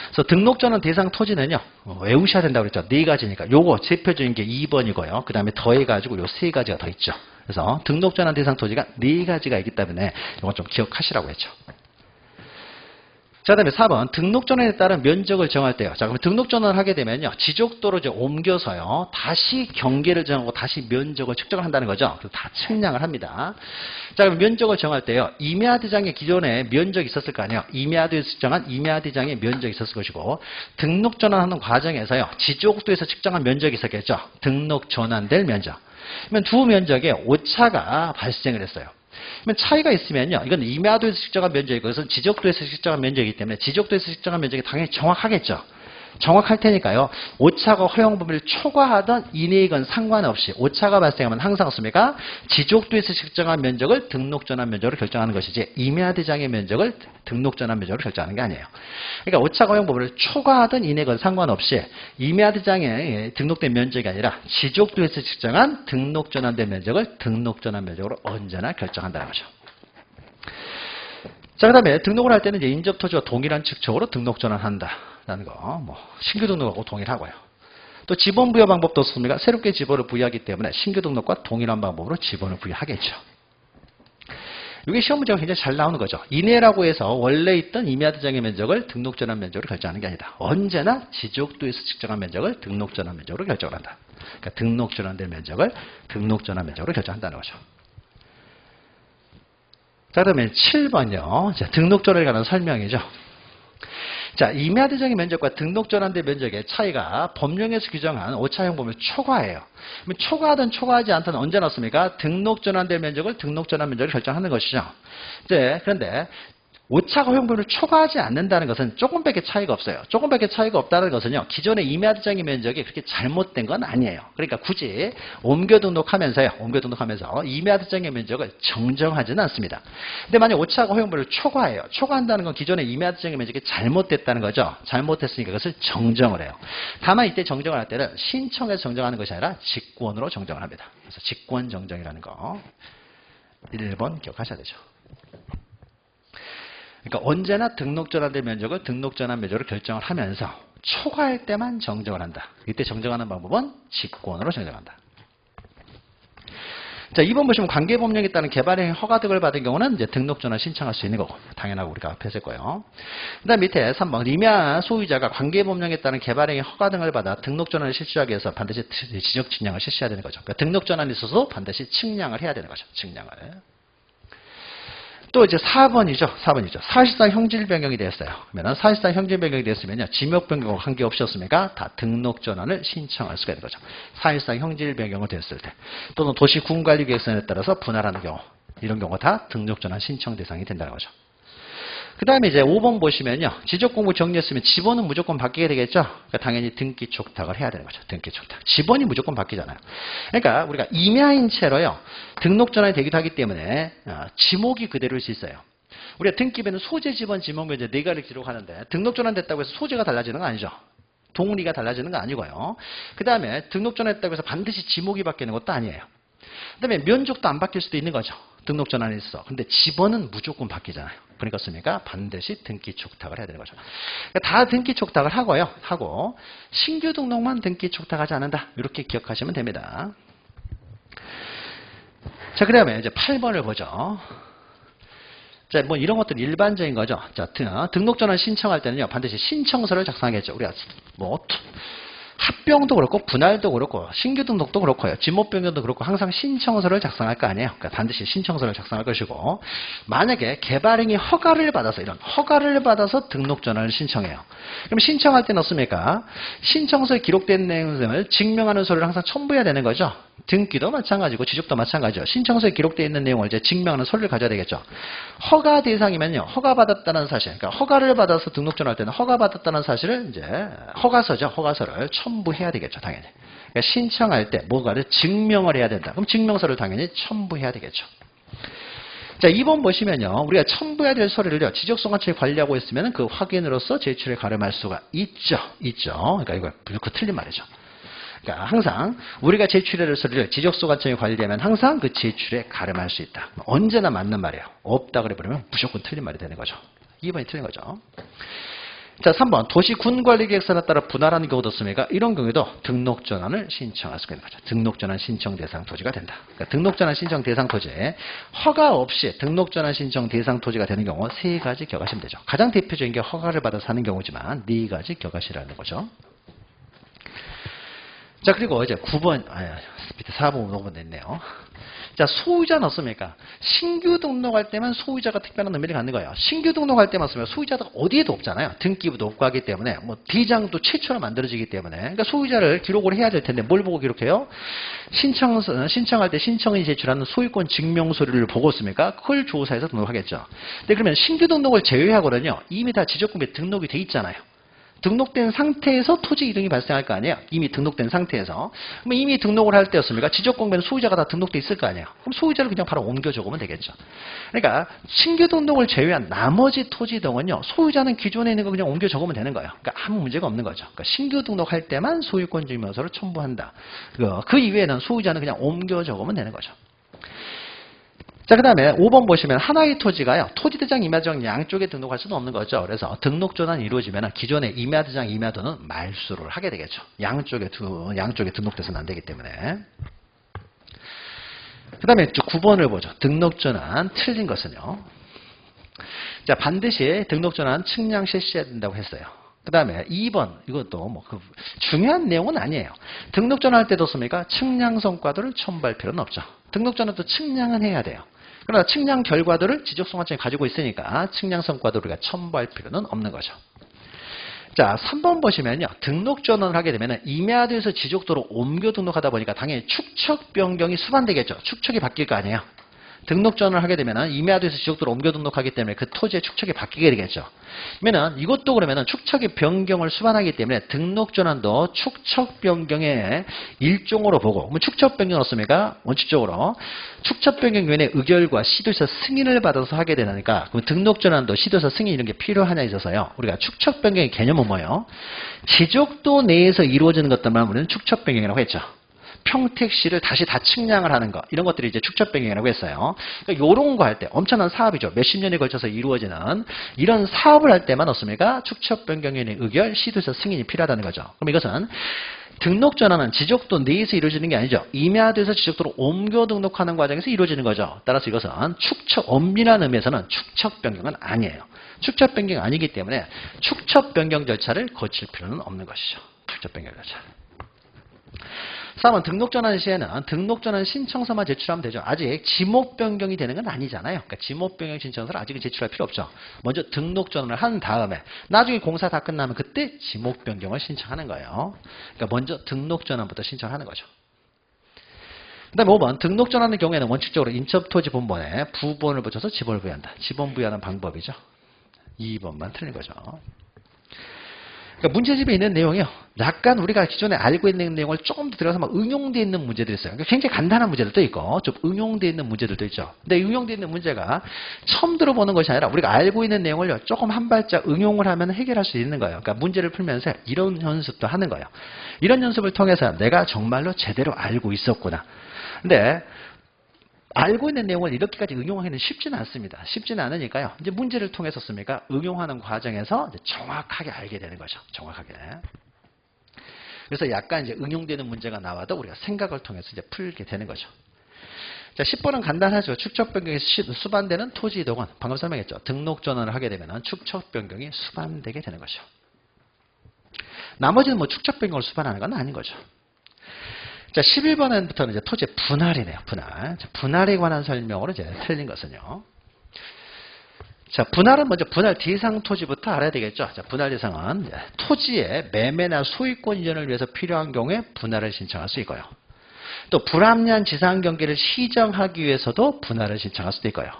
그래서 등록 전환 대상 토지는요, 외우셔야 된다고 그랬죠. 네 가지니까. 요거 대표적인 게 2번이고요. 그 다음에 더해가지고 요 세 가지가 더 있죠. 그래서 등록 전환 대상 토지가 네 가지가 있기 때문에 이건 좀 기억하시라고 했죠. 자, 그다음에 4번 등록 전환에 따른 면적을 정할 때요. 자, 그럼 등록 전환을 하게 되면요, 지적도로 이제 옮겨서요, 다시 경계를 정하고 다시 면적을 측정을 한다는 거죠. 그래서 다 측량을 합니다. 자, 그럼 면적을 정할 때요, 임야대장에 기존에 면적이 있었을 거 아니에요. 임야도에서 측정한 임야대장에 면적이 있었을 것이고, 등록 전환하는 과정에서요, 지적도에서 측정한 면적이 있었겠죠. 등록 전환될 면적. 그러면 두 면적에 오차가 발생을 했어요. 그러면 차이가 있으면요, 이건 임야도에서 측정한 면적이고, 이것은 지적도에서 측정한 면적이기 때문에 지적도에서 측정한 면적이 당연히 정확하겠죠. 정확할 테니까요, 오차가 허용 범위를 초과하던 이내이건 상관없이 오차가 발생하면 항상 없습니까? 지적도에서 측정한 면적을 등록 전환 면적으로 결정하는 것이지 임야대장의 면적을 등록 전환 면적으로 결정하는 게 아니에요. 그러니까 오차가 허용 범위를 초과하던 이내건 상관없이 임야대장에 등록된 면적이 아니라 지적도에서 측정한 등록 전환된 면적을 등록 전환 면적으로 언제나 결정한다는 거죠. 자, 그 다음에 등록을 할 때는 이제 인접토지와 동일한 측정으로 등록 전환한다. 라는 거, 신규 등록하고 동일하고요. 또 지번 부여 방법도 없습니까? 새롭게 지번을 부여하기 때문에 신규 등록과 동일한 방법으로 지번을 부여하겠죠. 이게 시험 문제가 굉장히 잘 나오는 거죠. 이내라고 해서 원래 있던 임야대장의 면적을 등록 전환 면적으로 결정하는 게 아니다. 언제나 지적도에서 측정한 면적을 등록 전환 면적으로 결정한다. 그러니까 등록 전환된 면적을 등록 전환 면적으로 결정한다는 거죠. 자, 그러면 7번요. 자, 등록 전환에 관한 설명이죠. 자, 임야대장의 면적과 등록 전환된 면적의 차이가 법령에서 규정한 오차형 범위를 초과해요. 그러면 초과하든 초과하지 않든 언제 넣습니까? 등록 전환된 면적을 등록 전환 면적으로 결정하는 것이죠. 이제 그런데 오차 허용분을 초과하지 않는다는 것은 조금밖에 차이가 없어요. 조금밖에 차이가 없다는 것은요. 기존의 임야대장의 면적이 그렇게 잘못된 건 아니에요. 그러니까 굳이 옮겨 등록하면서 임야대장의 면적을 정정하지는 않습니다. 근데 만약 오차 허용분을 초과해요. 초과한다는 건 기존의 임야대장의 면적이 잘못됐다는 거죠. 잘못됐으니까 그것을 정정을 해요. 다만 이때 정정을 할 때는 신청해서 정정하는 것이 아니라 직권으로 정정을 합니다. 그래서 직권 정정이라는 거 1번 기억하셔야 되죠. 그러니까 언제나 등록 전환된 면적을 등록 전환 면적으로 결정을 하면서 초과할 때만 정정을 한다. 이때 정정하는 방법은 직권으로 정정한다. 자, 2번 보시면 관계법령에 따른 개발행위 허가 등을 받은 경우는 이제 등록 전환 신청할 수 있는 거고 당연하고 우리가 앞에 했을 거예요. 그다음 밑에 3번 임야 소유자가 관계법령에 따른 개발행위 허가 등을 받아 등록 전환을 실시하기 위해서 반드시 지적 측량을 실시해야 되는 거죠. 그러니까 등록 전환이 있어서 반드시 측량을 해야 되는 거죠. 측량을. 또 이제 4번이죠. 사실상 형질 변경이 되었어요. 그러면 사실상 형질 변경이 되었으면요. 지목 변경과 관계없이 었습니까? 다 등록 전환을 신청할 수가 있는 거죠. 사실상 형질 변경을 되었을 때 또는 도시 군관리 계획선에 따라서 분할하는 경우 이런 경우 다 등록 전환 신청 대상이 된다는 거죠. 그 다음에 이제 5번 보시면요. 지적공부 정리했으면 지번은 무조건 바뀌게 되겠죠. 그러니까 당연히 등기 촉탁을 해야 되는 거죠. 등기 촉탁. 지번이 무조건 바뀌잖아요. 그러니까 우리가 임야인 채로요. 등록 전환이 되기도 하기 때문에 지목이 그대로일 수 있어요. 우리가 등기부에는 소재, 지번, 지목, 면제 4가지를 기록하는데 등록 전환됐다고 해서 소재가 달라지는 건 아니죠. 동리가 달라지는 건 아니고요. 그 다음에 등록 전환했다고 해서 반드시 지목이 바뀌는 것도 아니에요. 그 다음에 면적도 안 바뀔 수도 있는 거죠. 등록 전환이 있어. 근데 지번은 무조건 바뀌잖아요. 그러니까 습니까? 반드시 등기 촉탁을 해야 되는 거죠. 그러니까 다 등기 촉탁을 하고 신규 등록만 등기 촉탁하지 않는다. 이렇게 기억하시면 됩니다. 자, 그 다음에 이제 8번을 보죠. 자, 뭐 이런 것들은 일반적인 거죠. 자, 등록 전환 신청할 때는요. 반드시 신청서를 작성하겠죠. 우리가 뭐 합병도 그렇고 분할도 그렇고 신규 등록도 그렇고요. 지목 변경도 그렇고 항상 신청서를 작성할 거 아니에요. 그러니까 반드시 신청서를 작성할 것이고 만약에 개발행위 허가를 받아서 이런 허가를 받아서 등록 전환을 신청해요. 그럼 신청할 때는 어떻습니까? 신청서에 기록된 내용을 증명하는 서류를 항상 첨부해야 되는 거죠. 등기도 마찬가지고 지적도 마찬가지죠. 신청서에 기록되어 있는 내용을 이제 증명하는 서류를 가져야 되겠죠. 허가 대상이면요. 허가받았다는 사실. 그러니까 허가를 받아서 등록 전환할 때는 허가받았다는 사실을 이제 허가서죠. 허가서를 첨부해야 되겠죠. 당연히. 그러니까 신청할 때 뭔가를 증명을 해야 된다. 그럼 증명서를 당연히 첨부해야 되겠죠. 자, 2번 보시면요. 우리가 첨부해야 될 서류를요. 지적소관청이 관리하고 있으면 그 확인으로서 제출에 가름할 수가 있죠. 그러니까 이거 그 틀린 말이죠. 그러니까 항상 우리가 제출해야 될 서류를 지적소관청이 관리하면 항상 그 제출에 가름할 수 있다. 언제나 맞는 말이에요. 없다 그래버리면 무조건 틀린 말이 되는 거죠. 2번이 틀린 거죠. 자, 3번 도시군관리계획서에 따라 분할하는 경우도 있습니까? 이런 경우에도 등록전환을 신청할 수가 있는 거죠. 등록전환 신청 대상 토지가 된다. 그러니까 등록전환 신청 대상 토지에 허가 없이 등록전환 신청 대상 토지가 되는 경우 3가지 기억하시면 되죠. 가장 대표적인 게 허가를 받아서 하는 경우지만 4가지 기억하시라는 거죠. 자, 그리고 이제 9번, 밑에 4번, 5번 됐네요. 자, 소유자는 어떻습니까? 신규 등록할 때만 소유자가 특별한 의미를 갖는 거예요. 신규 등록할 때만 쓰면 소유자가 어디에도 없잖아요. 등기부도 없고 하기 때문에, 뭐, 비장도 최초로 만들어지기 때문에. 그러니까 소유자를 기록을 해야 될 텐데, 뭘 보고 기록해요? 신청할 때 신청인이 제출하는 소유권 증명서류를 보고 씁니까? 그걸 조사해서 등록하겠죠. 근데 그러면 신규 등록을 제외하고는요, 이미 다 지적공부에 등록이 돼 있잖아요. 등록된 상태에서 토지 이동이 발생할 거 아니에요. 이미 등록된 상태에서. 그럼 이미 등록을 할 때였습니까? 지적공부에는 소유자가 다 등록돼 있을 거 아니에요. 그럼 소유자를 그냥 바로 옮겨 적으면 되겠죠. 그러니까 신규 등록을 제외한 나머지 토지 등은요. 소유자는 기존에 있는 거 그냥 옮겨 적으면 되는 거예요. 그러니까 아무 문제가 없는 거죠. 그러니까 신규 등록할 때만 소유권 증명서를 첨부한다. 그 이외에는 소유자는 그냥 옮겨 적으면 되는 거죠. 자, 그 다음에 5번 보시면 하나의 토지가요. 토지대장, 임야대장 양쪽에 등록할 수는 없는 거죠. 그래서 등록전환이 이루어지면 기존의 임야대장, 임야도는 말소를 하게 되겠죠. 양쪽에 등록돼서는 안 되기 때문에. 그 다음에 9번을 보죠. 등록전환 틀린 것은요. 자, 반드시 등록전환 측량 실시해야 된다고 했어요. 그 다음에 2번, 이것도 뭐 중요한 내용은 아니에요. 등록전환할 때도 씁니까? 측량 성과도를 첨부할 필요는 없죠. 등록전환도 측량은 해야 돼요. 그러나 측량 결과도를 지적소관청이 가지고 있으니까 측량 성과도를 우리가 첨부할 필요는 없는 거죠. 자, 3번 보시면요. 등록 전환을 하게 되면 임야도에서 지적도로 옮겨 등록하다 보니까 당연히 축척 변경이 수반되겠죠. 축척이 바뀔 거 아니에요. 등록 전환을 하게 되면은 임야도에서 지적도로 옮겨 등록하기 때문에 그 토지의 축척이 바뀌게 되겠죠. 그러면은 이것도 그러면은 축척의 변경을 수반하기 때문에 등록 전환도 축척 변경의 일종으로 보고, 그럼 축척 변경은 어떻습니까? 원칙적으로 축척 변경위원회 의결과 시도에서 승인을 받아서 하게 되니까, 그럼 등록 전환도 시도에서 승인 이런 게 필요하냐 있어서요. 우리가 축척 변경의 개념은 뭐예요? 지적도 내에서 이루어지는 것들만 우리는 축척 변경이라고 했죠. 평택시를 다시 다 측량을 하는 것, 이런 것들이 이제 축척 변경이라고 했어요. 그러니까 이런 거 할 때 엄청난 사업이죠. 몇십 년에 걸쳐서 이루어지는 이런 사업을 할 때만 없습니까? 축척 변경위원회 의결, 시도에서 승인이 필요하다는 거죠. 그럼 이것은 등록 전환은 지적도 내에서 이루어지는 게 아니죠. 임야도에서 지적도로 옮겨 등록하는 과정에서 이루어지는 거죠. 따라서 이것은 축척, 엄밀한 의미에서는 축척 변경은 아니에요. 축척 변경이 아니기 때문에 축척 변경 절차를 거칠 필요는 없는 것이죠. 축척 변경 절차. 3번 등록 전환 시에는 등록 전환 신청서만 제출하면 되죠. 아직 지목 변경이 되는 건 아니잖아요. 그러니까 지목 변경 신청서를 아직은 제출할 필요 없죠. 먼저 등록 전환을 한 다음에 나중에 공사 다 끝나면 그때 지목 변경을 신청하는 거예요. 그러니까 먼저 등록 전환부터 신청하는 거죠. 그 다음에 5번 등록 전환의 경우에는 원칙적으로 인접토지본번에 부본을 붙여서 지본을 부여한다. 지본 부여하는 방법이죠. 2번만 틀린 거죠. 그러니까 문제집에 있는 내용이요. 약간 우리가 기존에 알고 있는 내용을 조금 더 들어가서 막 응용되어 있는 문제들이 있어요. 그러니까 굉장히 간단한 문제들도 있고 좀 응용되어 있는 문제들도 있죠. 근데 응용되어 있는 문제가 처음 들어보는 것이 아니라 우리가 알고 있는 내용을 조금 한 발짝 응용을 하면 해결할 수 있는 거예요. 그러니까 문제를 풀면서 이런 연습도 하는 거예요. 이런 연습을 통해서 내가 정말로 제대로 알고 있었구나. 근데 알고 있는 내용을 이렇게까지 응용하기는 쉽지는 않습니다. 쉽지는 않으니까요. 이제 문제를 통해서 씁니까? 응용하는 과정에서 이제 정확하게 알게 되는 거죠. 정확하게. 그래서 약간 이제 응용되는 문제가 나와도 우리가 생각을 통해서 이제 풀게 되는 거죠. 자, 10번은 간단하죠. 축척 변경이 수반되는 토지 이동은 방금 설명했죠. 등록 전환을 하게 되면 축척 변경이 수반되게 되는 거죠. 나머지는 뭐 축척 변경을 수반하는 건 아닌 거죠. 자, 11번부터는 이제 토지의 분할이네요. 분할. 자, 분할에 관한 설명으로 이제 틀린 것은요. 자, 분할은 먼저 분할 대상 토지부터 알아야 되겠죠. 자, 분할 대상은 토지의 매매나 소유권 이전을 위해서 필요한 경우에 분할을 신청할 수 있고요. 또 불합리한 지상 경계를 시정하기 위해서도 분할을 신청할 수도 있고요.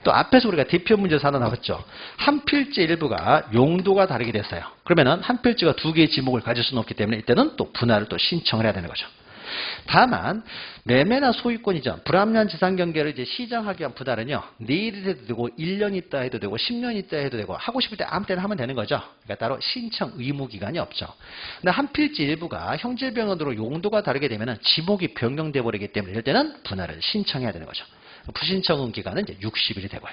또 앞에서 우리가 대표 문제에서 하나 나왔죠. 한 필지 일부가 용도가 다르게 됐어요. 그러면은 한 필지가 두 개의 지목을 가질 수는 없기 때문에 이때는 또 분할을 또 신청을 해야 되는 거죠. 다만 매매나 소유권 이전, 불합리한 지상 경계를 이제 시정하기 위한 분할은요. 내일 해도 되고 1년 있다 해도 되고 10년 있다 해도 되고 하고 싶을 때 아무 때나 하면 되는 거죠. 그러니까 따로 신청 의무 기간이 없죠. 근데 한 필지 일부가 형질 변경으로 용도가 다르게 되면은 지목이 변경돼 버리기 때문에 이럴 때는 분할을 신청해야 되는 거죠. 부신청 기간은 이제 60일이 되고요.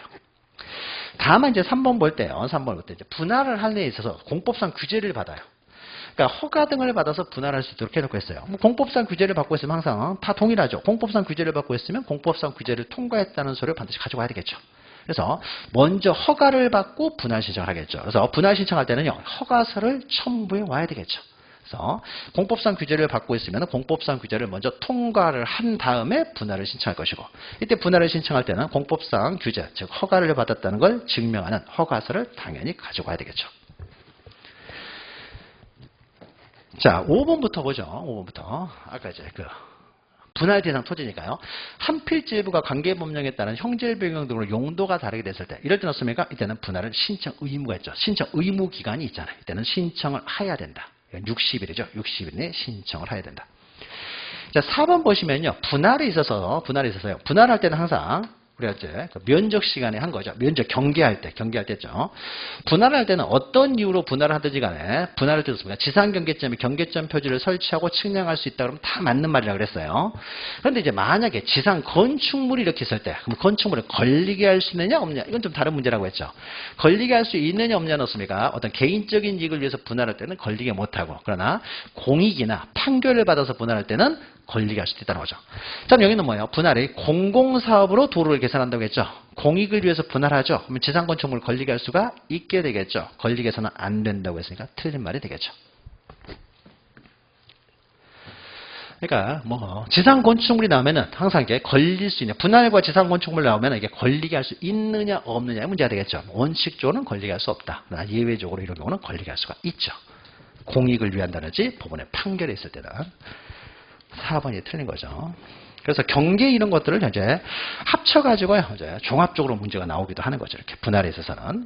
다만 이제 3번 볼 때요. 3번 볼 때 이제 분할을 할 데 있어서 공법상 규제를 받아요. 그러니까 허가 등을 받아서 분할할 수 있도록 해놓고 있어요. 공법상 규제를 받고 있으면 항상 다 동일하죠. 공법상 규제를 받고 있으면 공법상 규제를 통과했다는 소리를 반드시 가져가야 되겠죠. 그래서 먼저 허가를 받고 분할 신청을 하겠죠. 그래서 분할 신청할 때는요. 허가서를 첨부해 와야 되겠죠. 그래서 공법상 규제를 받고 있으면 공법상 규제를 먼저 통과를 한 다음에 분할을 신청할 것이고, 이때 분할을 신청할 때는 공법상 규제, 즉 허가를 받았다는 걸 증명하는 허가서를 당연히 가져가야 되겠죠. 자, 5번부터 보죠. 5번부터. 아까 이제 분할 대상 토지니까요. 한 필지 일부가 관계법령에 따른 형질 변경 등으로 용도가 다르게 됐을 때, 이럴 때는 어떻습니까? 이때는 분할은 신청 의무가 있죠. 신청 의무 기간이 있잖아요. 이때는 신청을 해야 된다. 60일이죠. 60일 내에 신청을 해야 된다. 자, 4번 보시면요. 분할에 있어서요. 분할할 때는 항상 우리가 이제 면적 시간에 한 거죠. 면적 경계할 때죠. 분할할 때는 어떤 이유로 분할을 하든지 간에 분할을 뜻습니다. 지상 경계점에 경계점 표지를 설치하고 측량할 수 있다 그러면 다 맞는 말이라고 그랬어요. 그런데 이제 만약에 지상 건축물이 이렇게 있을 때, 그럼 건축물을 걸리게 할 수 있느냐 없느냐, 이건 좀 다른 문제라고 했죠. 걸리게 할 수 있느냐 없느냐는 없습니까? 어떤 개인적인 이익을 위해서 분할할 때는 걸리게 못하고, 그러나 공익이나 판결을 받아서 분할할 때는 걸리게 할 수도 있다는 거죠. 자, 여기는 뭐예요? 분할이 공공사업으로 도로를 계산한다고 했죠. 공익을 위해서 분할하죠. 그러면 지상건축물을 걸리게 할 수가 있게 되겠죠. 걸리게 해서는 안 된다고 했으니까 틀린 말이 되겠죠. 그러니까 지상건축물이 나오면은 항상 이게 걸릴 수 있는, 분할과 지상건축물 나오면 이게 걸리게 할 수 있느냐 없느냐의 문제가 되겠죠. 원칙적으로는 걸리게 할 수 없다. 그러나 예외적으로 이런 경우는 걸리게 할 수가 있죠. 공익을 위한다든지 법원의 판결이 있을 때는. 4번이 틀린 거죠. 그래서 경계 이런 것들을 이제 합쳐가지고요, 이제 종합적으로 문제가 나오기도 하는 거죠. 이렇게 분할에 있어서는.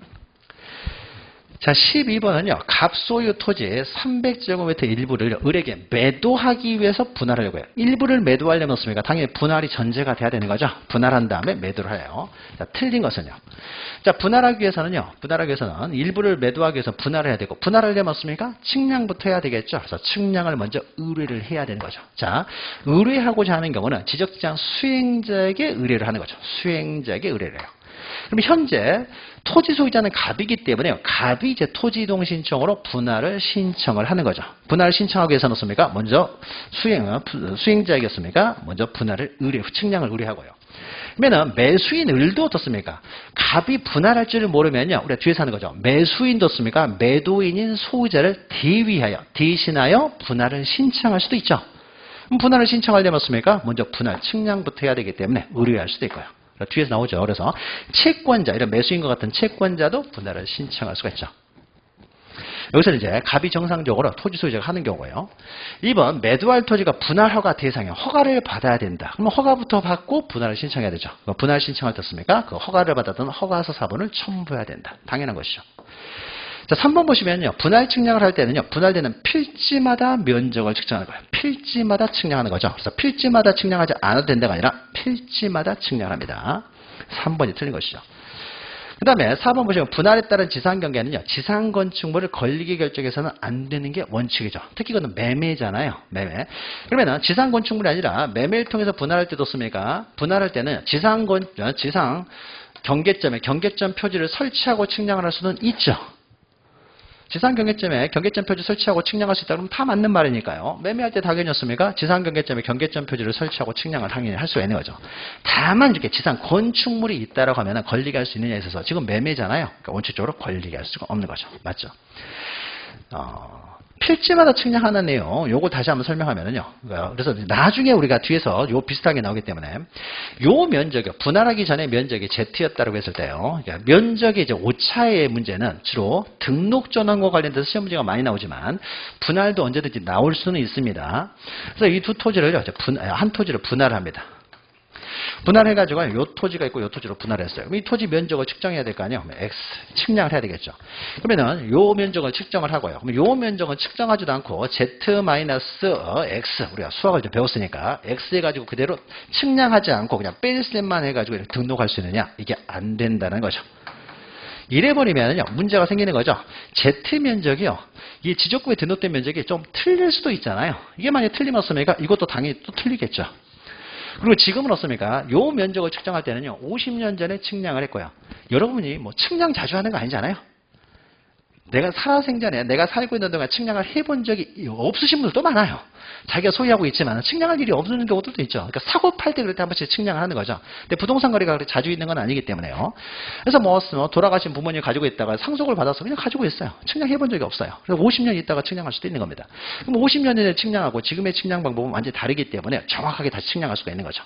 자, 12번은요. 갑 소유 토지 300제곱미터 일부를 을에게 매도하기 위해서 분할하려고 해요. 일부를 매도하려면 어떻습니까? 당연히 분할이 전제가 돼야 되는 거죠. 분할한 다음에 매도를 해요. 자, 틀린 것은요. 자, 분할하기 위해서는요. 분할하기 위해서는 일부를 매도하기 위해서 분할을 해야 되고, 분할하려면 어떻습니까? 측량부터 해야 되겠죠. 그래서 측량을 먼저 의뢰를 해야 되는 거죠. 자, 의뢰하고자 하는 경우는 지적지장 수행자에게 의뢰를 하는 거죠. 수행자에게 의뢰를 해요. 그럼 현재 토지 소유자는 갑이기 때문에 갑이 이제 토지 이동 신청으로 분할을 신청을 하는 거죠. 분할을 신청하기 위해서는 어떻습니까? 먼저 수행자이겠습니까? 먼저 분할을 측량을 의뢰하고요. 그러면은 매수인 을도 어떻습니까? 갑이 분할할 줄을 모르면요. 우리가 뒤에서 하는 거죠. 매수인도 어떻습니까? 매도인인 소유자를 대신하여 분할을 신청할 수도 있죠. 그럼 분할을 신청하려면 어떻습니까? 먼저 분할 측량부터 해야 되기 때문에 의뢰할 수도 있고요. 뒤에서 나오죠. 그래서 채권자, 이런 매수인과 같은 채권자도 분할을 신청할 수가 있죠. 여기서 이제 갑이 정상적으로 토지 소유자가 하는 경우고요. 2번 매도할 토지가 분할 허가 대상에 허가를 받아야 된다. 그러면 허가부터 받고 분할을 신청해야 되죠. 분할 신청할 때 습니까? 그 허가를 받았던 허가서 사본을 첨부해야 된다. 당연한 것이죠. 자, 3번 보시면요. 분할 측량을 할 때는요. 분할되는 필지마다 면적을 측정하는 거예요. 필지마다 측량하는 거죠. 그래서 필지마다 측량하지 않아도 된다가 아니라 필지마다 측량합니다. 3번이 틀린 것이죠. 그 다음에 4번 보시면 분할에 따른 지상경계는요. 지상건축물을 걸리게 결정해서는 안 되는 게 원칙이죠. 특히 이거는 매매잖아요. 매매. 그러면은 지상건축물이 아니라 매매를 통해서 분할할 때도 씁니까? 분할할 때는 지상 경계점에 경계점 표지를 설치하고 측량을 할 수는 있죠. 지상 경계점에 경계점 표지 설치하고 측량할 수 있다 그러면 다 맞는 말이니까요. 매매할 때 당연히였습니까? 지상 경계점에 경계점 표지를 설치하고 측량을 당연히 할 수가 있는 거죠. 다만 이렇게 지상 건축물이 있다라고 하면 걸리게 할 수 있느냐에 있어서 지금 매매잖아요. 그러니까 원칙적으로 걸리게 할 수가 없는 거죠. 맞죠? 필지마다 측량하는 내용, 요거 다시 한번 설명하면은요. 그래서 나중에 우리가 뒤에서 요 비슷하게 나오기 때문에 요 면적이 분할하기 전에 면적이 Z였다고 했을 때요. 그러니까 면적이 이제 오차의 문제는 주로 등록 전환과 관련돼서 시험 문제가 많이 나오지만 분할도 언제든지 나올 수는 있습니다. 그래서 이 두 토지를 한 토지를 분할합니다. 분할해가지고 요 토지가 있고 요 토지로 분할했어요. 그럼 이 토지 면적을 측정해야 될 거 아니에요? X 측량을 해야 되겠죠. 그러면은 요 면적을 측정을 하고요. 그럼 요 면적은 측정하지도 않고 Z-X 우리가 수학을 좀 배웠으니까 X 해가지고 그대로 측량하지 않고 그냥 뺄셈만 해가지고 이렇게 등록할 수 있느냐? 이게 안 된다는 거죠. 이래버리면요 문제가 생기는 거죠. Z 면적이요. 이 지적구에 등록된 면적이 좀 틀릴 수도 있잖아요. 이게 만약에 틀리면 어떻습니까? 이것도 당연히 또 틀리겠죠. 그리고 지금은 어떻습니까? 요 면적을 측정할 때는요, 50년 전에 측량을 했고요. 여러분이 뭐 측량 자주 하는 거 아니잖아요? 내가 살아생전에 내가 살고 있는 동안 측량을 해본 적이 없으신 분들도 많아요. 자기가 소유하고 있지만 측량할 일이 없는 경우들도 있죠. 그러니까 사고 팔 때 그럴 때 한 번씩 측량을 하는 거죠. 근데 부동산 거래가 그렇게 자주 있는 건 아니기 때문에요. 그래서 뭐 돌아가신 부모님 가지고 있다가 상속을 받아서 그냥 가지고 있어요. 측량해 본 적이 없어요. 그래서 50년 있다가 측량할 수도 있는 겁니다. 그럼 50년 전에 측량하고 지금의 측량 방법은 완전히 다르기 때문에 정확하게 다시 측량할 수가 있는 거죠.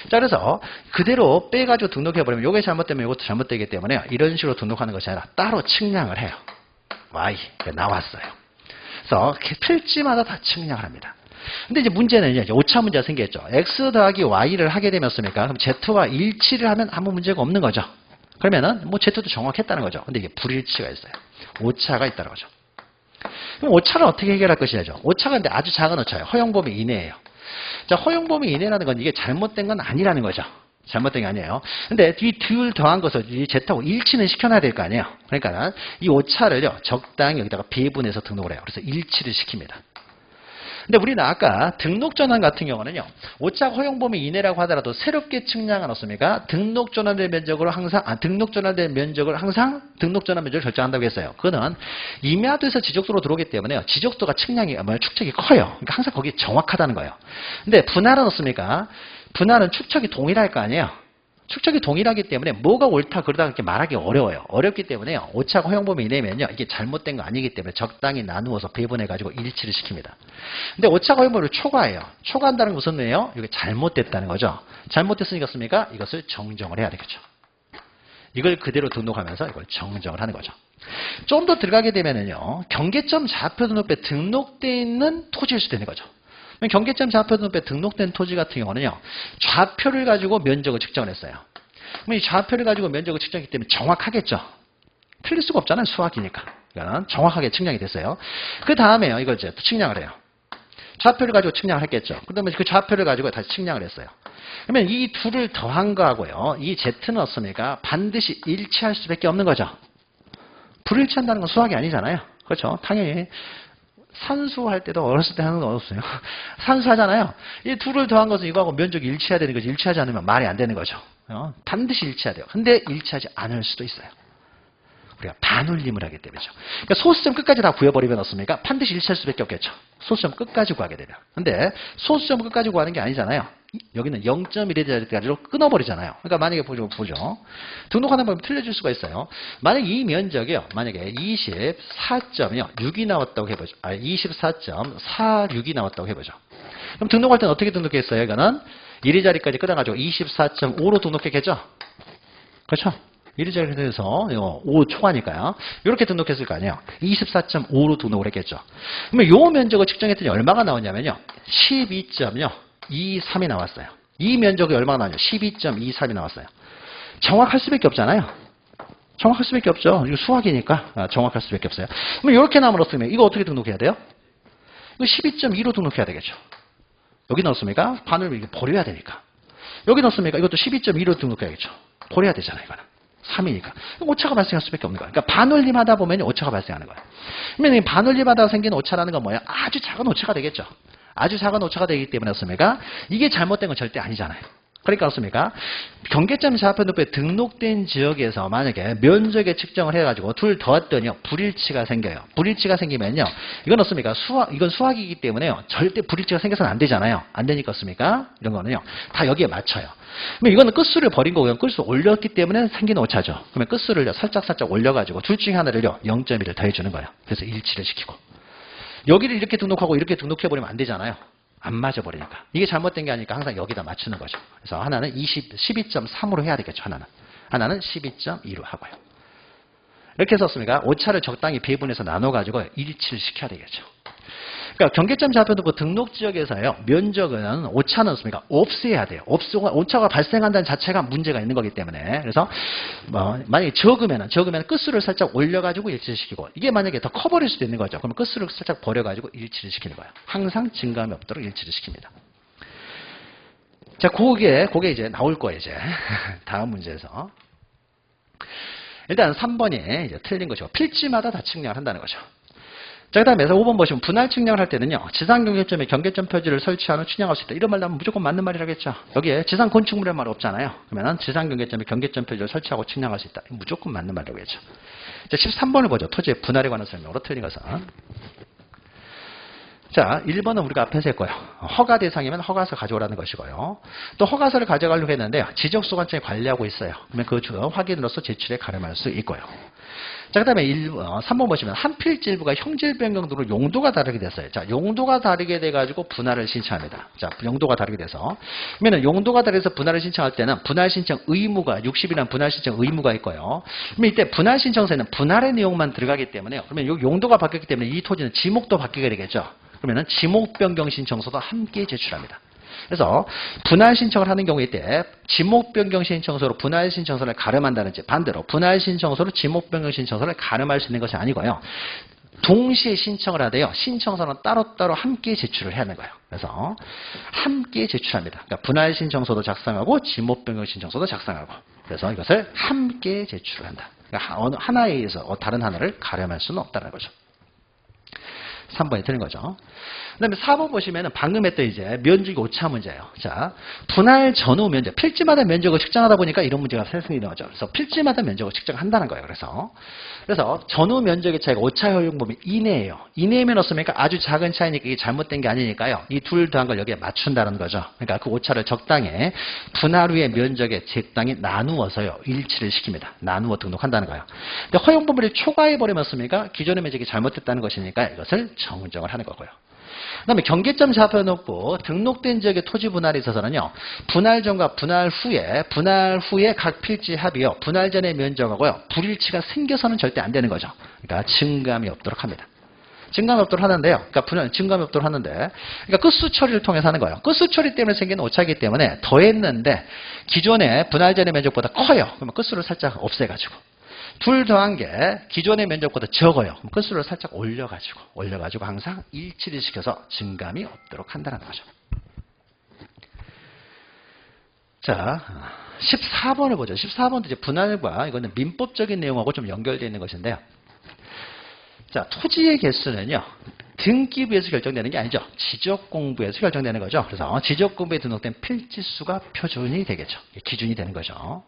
자, 그래서 그대로 빼가지고 등록해버리면 이게 잘못되면 이것도 잘못되기 때문에 이런 식으로 등록하는 것이 아니라 따로 측량을 해요. Y 나왔어요. 그래서 필지마다 다 측량을 합니다. 근데 이제 문제는 이제 오차 문제가 생겼죠. X 더하기 Y를 하게 되면 습니까? 그럼 Z와 일치를 하면 아무 문제가 없는 거죠. 그러면은 뭐 Z도 정확했다는 거죠. 근데 이게 불일치가 있어요. 오차가 있다는 거죠. 그럼 오차를 어떻게 해결할 것이냐죠. 오차가 근데 아주 작은 오차예요. 허용 범위 이내예요. 자, 허용 범위 이내라는 건 이게 잘못된 건 아니라는 거죠. 잘못된 게 아니에요. 근데 이 둘 더한 것을 이 Z하고 일치는 시켜놔야 될 거 아니에요. 그러니까 이 오차를요, 적당히 여기다가 배분해서 등록을 해요. 그래서 일치를 시킵니다. 근데 우리는 아까 등록 전환 같은 경우는요, 오차 허용 범위 이내라고 하더라도 새롭게 측량은 없습니까? 등록 전환된 면적을 항상, 등록 전환된 면적을 항상 등록 전환 면적을 결정한다고 했어요. 그거는 임야도에서 지적도로 들어오기 때문에요. 지적도가 축척이 커요. 그러니까 항상 거기 정확하다는 거예요. 근데 분할은 없습니까? 분할은 축척이 동일할 거 아니에요. 축척이 동일하기 때문에 뭐가 옳다 그러다 그렇게 말하기 어려워요. 어렵기 때문에요. 오차가 허용 범위 이내면요. 이게 잘못된 거 아니기 때문에 적당히 나누어서 배분해가지고 일치를 시킵니다. 근데 오차가 허용 범위를 초과해요. 초과한다는 것은 뭐예요? 이게 잘못됐다는 거죠. 잘못됐으니까 이것을 정정을 해야 되겠죠. 이걸 그대로 등록하면서 이걸 정정을 하는 거죠. 좀 더 들어가게 되면은요. 경계점 좌표 등록부에 등록되어 있는 토지일 수도 있는 거죠. 경계점 좌표등록부에 등록된 토지 같은 경우는요. 좌표를 가지고 면적을 측정을 했어요. 그럼 이 좌표를 가지고 면적을 측정했기 때문에 정확하겠죠. 틀릴 수가 없잖아요. 수학이니까. 그러니까 정확하게 측량이 됐어요. 그 다음에요. 이걸 이제 또 측량을 해요. 좌표를 가지고 측량을 했겠죠. 그다음에 그 좌표를 가지고 다시 측량을 했어요. 그러면 이 둘을 더한 거하고요. 이 Z는 어떻습니까? 반드시 일치할 수밖에 없는 거죠. 불일치한다는 건 수학이 아니잖아요. 그렇죠? 당연히 산수할 때도 어렸을 때 하는 건 어렵어요. 산수하잖아요. 이 둘을 더한 것은 이거하고 면적이 일치해야 되는 거죠. 일치하지 않으면 말이 안 되는 거죠. 반드시 일치해야 돼요. 근데 일치하지 않을 수도 있어요. 우리가 반올림을 하기 때문이죠. 그러니까 소수점 끝까지 다 구해버리면 어떻습니까? 반드시 일치할 수밖에 없겠죠. 소수점 끝까지 구하게 되면. 근데 소수점 끝까지 구하는 게 아니잖아요. 여기는 0.1의 자리까지로 끊어버리잖아요. 그러니까 만약에 보죠. 등록하는 방법이 틀려질 수가 있어요. 만약에 이 면적이요. 만약에 24.6이 나왔다고 해보죠. 24.46이 나왔다고 해보죠. 그럼 등록할 때는 어떻게 등록했어요? 이거는 1의 자리까지 끊어가지고 24.5로 등록했겠죠? 그렇죠? 1의 자리에 해서 5 초과니까요. 이렇게 등록했을 거 아니에요. 24.5로 등록을 했겠죠. 그러면 이 면적을 측정했더니 얼마가 나왔냐면요. 12.23이 나왔어요. 이 면적이 얼마가 나왔냐. 12.23이 나왔어요. 정확할 수밖에 없잖아요. 정확할 수밖에 없죠. 이거 수학이니까 정확할 수밖에 없어요. 그럼 이렇게 나오면 어떻게 이거 어떻게 등록해야 돼요? 이거 12.2로 등록해야 되겠죠. 여기 넣었습니까? 반을 이렇게 버려야 되니까. 여기 넣었습니까? 이것도 12.2로 등록해야겠죠. 버려야 되잖아요. 이거는. 3이니까. 오차가 발생할 수밖에 없는 거예요. 그러니까 반올림하다 보면 오차가 발생하는 거예요. 그러면 반올림하다 생기는 오차라는 건 뭐예요? 아주 작은 오차가 되겠죠. 아주 작은 오차가 되기 때문에 어떻습니까? 이게 잘못된 건 절대 아니잖아요. 그러니까 어떻습니까? 경계점 좌표등록부에 등록된 지역에서 만약에 면적에 측정을 해가지고 둘 더했더니요. 불일치가 생겨요. 불일치가 생기면요. 이건 어떻습니까? 이건 수학이기 때문에요. 절대 불일치가 생겨서는 안 되잖아요. 안 되니까 어떻습니까? 이런 거는요. 다 여기에 맞춰요. 그러면 이거는 끝수를 버린 거고요. 끝수 올렸기 때문에 생긴 오차죠. 그러면 끝수를 살짝 올려가지고 둘 중에 하나를요. 0.1을 더해주는 거예요. 그래서 일치를 시키고. 여기를 이렇게 등록하고 이렇게 등록해버리면 안 되잖아요. 안 맞아버리니까. 이게 잘못된 게 아니니까 항상 여기다 맞추는 거죠. 그래서 하나는 12.3으로 해야 되겠죠. 하나는 12.2로 하고요. 이렇게 썼습니까? 오차를 적당히 배분해서 나눠가지고 일치를 시켜야 되겠죠. 그러니까 경계점 좌표등록부 등록 지역에서요. 면적은 오차는 없습니까? 없애야 돼요. 오차가 발생한다는 자체가 문제가 있는 거기 때문에. 그래서 만약에 적으면 끝수를 살짝 올려가지고 일치를 시키고 이게 만약에 더 커버릴 수도 있는 거죠. 그러면 끝수를 살짝 버려가지고 일치를 시키는 거예요. 항상 증감이 없도록 일치를 시킵니다. 자, 그게 이제 나올 거예요. 이제 다음 문제에서. 일단 3번이 이제 틀린 것이고 필지마다 다 측량을 한다는 거죠. 자, 그 다음에 5번 보시면 분할 측량을 할 때는요. 지상 경계점에 경계점 표지를 설치한 후 측량할 수 있다. 이런 말 나오면 무조건 맞는 말이라겠죠. 여기에 지상 건축물의 말 없잖아요. 그러면 지상 경계점에 경계점 표지를 설치하고 측량할 수 있다. 무조건 맞는 말이라겠죠. 자, 13번을 보죠. 토지의 분할에 관한 설명으로 틀린 것은. 자, 1번은 우리가 앞에서 했고요. 허가 대상이면 허가서 가져오라는 것이고요. 또 허가서를 가져가려고 했는데요. 지적소관청이 관리하고 있어요. 그러면 그 확인으로서 제출에 가름할 수 있고요. 자, 그 다음에 3번 보시면 한 필지 일부가 형질 변경도로 용도가 다르게 됐어요. 자, 용도가 다르게 돼가지고 분할을 신청합니다. 자, 용도가 다르게 돼서. 그러면 용도가 다르게 돼서 분할을 신청할 때는 분할 신청 의무가 60이라는 분할 신청 의무가 있고요. 그러면 이때 분할 신청서에는 분할의 내용만 들어가기 때문에요. 그러면 이 용도가 바뀌었기 때문에 이 토지는 지목도 바뀌게 되겠죠. 그러면 지목 변경 신청서도 함께 제출합니다. 그래서 분할 신청을 하는 경우에 때 지목 변경 신청서로 분할 신청서를 가름한다든지 반대로 분할 신청서로 지목 변경 신청서를 가름할 수 있는 것이 아니고요. 동시에 신청을 하되요. 신청서는 따로따로 함께 제출을 해야 하는 거예요. 그래서 함께 제출합니다. 그러니까 분할 신청서도 작성하고 지목 변경 신청서도 작성하고 그래서 이것을 함께 제출을 한다. 그러니까 어느 하나에 의해서 다른 하나를 가름할 수는 없다는 거죠. 3번이 틀린 거죠. 그 다음에 4번 보시면은 방금 했던 이제 면적이 오차 문제예요. 자, 분할 전후 면적, 필지마다 면적을 측정하다 보니까 이런 문제가 생기는 거죠. 그래서 필지마다 면적을 측정한다는 거예요. 그래서 전후 면적의 차이가 오차 효용범위 이내예요. 이내면 어떻습니까? 아주 작은 차이니까 이게 잘못된 게 아니니까요. 이 둘 더한 걸 여기에 맞춘다는 거죠. 그러니까 그 오차를 적당히 분할 후의 면적에 적당히 나누어서요. 일치를 시킵니다. 나누어 등록한다는 거예요. 근데 허용범위를 초과해버리면 어떻습니까? 기존의 면적이 잘못됐다는 것이니까 이것을 정정을 하는 거고요. 그 다음에 경계점 좌표등록부 등록된 지역의 토지 분할에 있어서는요. 분할 전과 분할 후에 각 필지 합이요. 분할 전의 면적하고요. 불일치가 생겨서는 절대 안 되는 거죠. 그러니까 증감이 없도록 합니다. 증감협도를 하는데요. 그러니까 증감협도를 하는데, 그러니까 끝수 처리를 통해서 하는 거예요. 끝수 처리 때문에 생긴 오차이기 때문에 더했는데 기존의 분할전의 면적보다 커요. 그러면 끝수를 살짝 없애가지고. 둘 더한 게 기존의 면적보다 적어요. 그럼 끝수를 살짝 올려가지고 항상 일치를 시켜서 증감이 없도록 한다는 거죠. 자, 14번을 보죠. 14번도 이제 분할과 이거는 민법적인 내용하고 좀 연결되어 있는 것인데요. 자, 토지의 개수는요, 등기부에서 결정되는 게 아니죠. 지적공부에서 결정되는 거죠. 그래서 지적공부에 등록된 필지수가 표준이 되겠죠. 기준이 되는 거죠.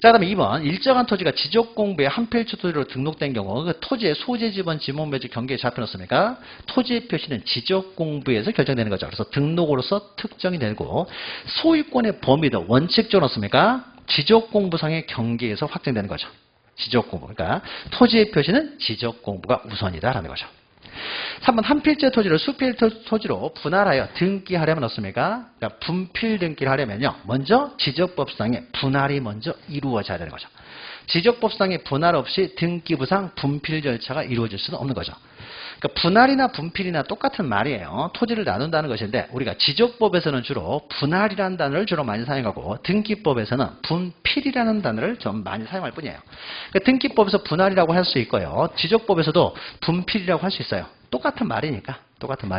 자, 그다음에 2번. 일정한 토지가 지적공부에 한 필지 토지로 등록된 경우 그 토지의 소재, 지번, 지목, 매직, 경계에 잡혀놓습니까? 토지의 표시는 지적공부에서 결정되는 거죠. 그래서 등록으로서 특정이 되고 소유권의 범위도 원칙적으로 넣습니까? 지적공부상의 경계에서 확정되는 거죠. 지적공부. 그러니까 토지의 표시는 지적공부가 우선이다라는 거죠. 3번 한 필지의 토지를 수필 토지로 분할하여 등기하려면 어떻습니까? 그러니까 분필 등기를 하려면요. 먼저 지적법상의 분할이 먼저 이루어져야 되는 거죠. 지적법상의 분할 없이 등기부상 분필 절차가 이루어질 수는 없는 거죠. 그러니까 분할이나 분필이나 똑같은 말이에요. 토지를 나눈다는 것인데 우리가 지적법에서는 주로 분할이라는 단어를 주로 많이 사용하고 등기법에서는 분필이라는 단어를 좀 많이 사용할 뿐이에요. 그러니까 등기법에서 분할이라고 할 수 있고요. 지적법에서도 분필이라고 할 수 있어요. 똑같은 말이니까 똑같은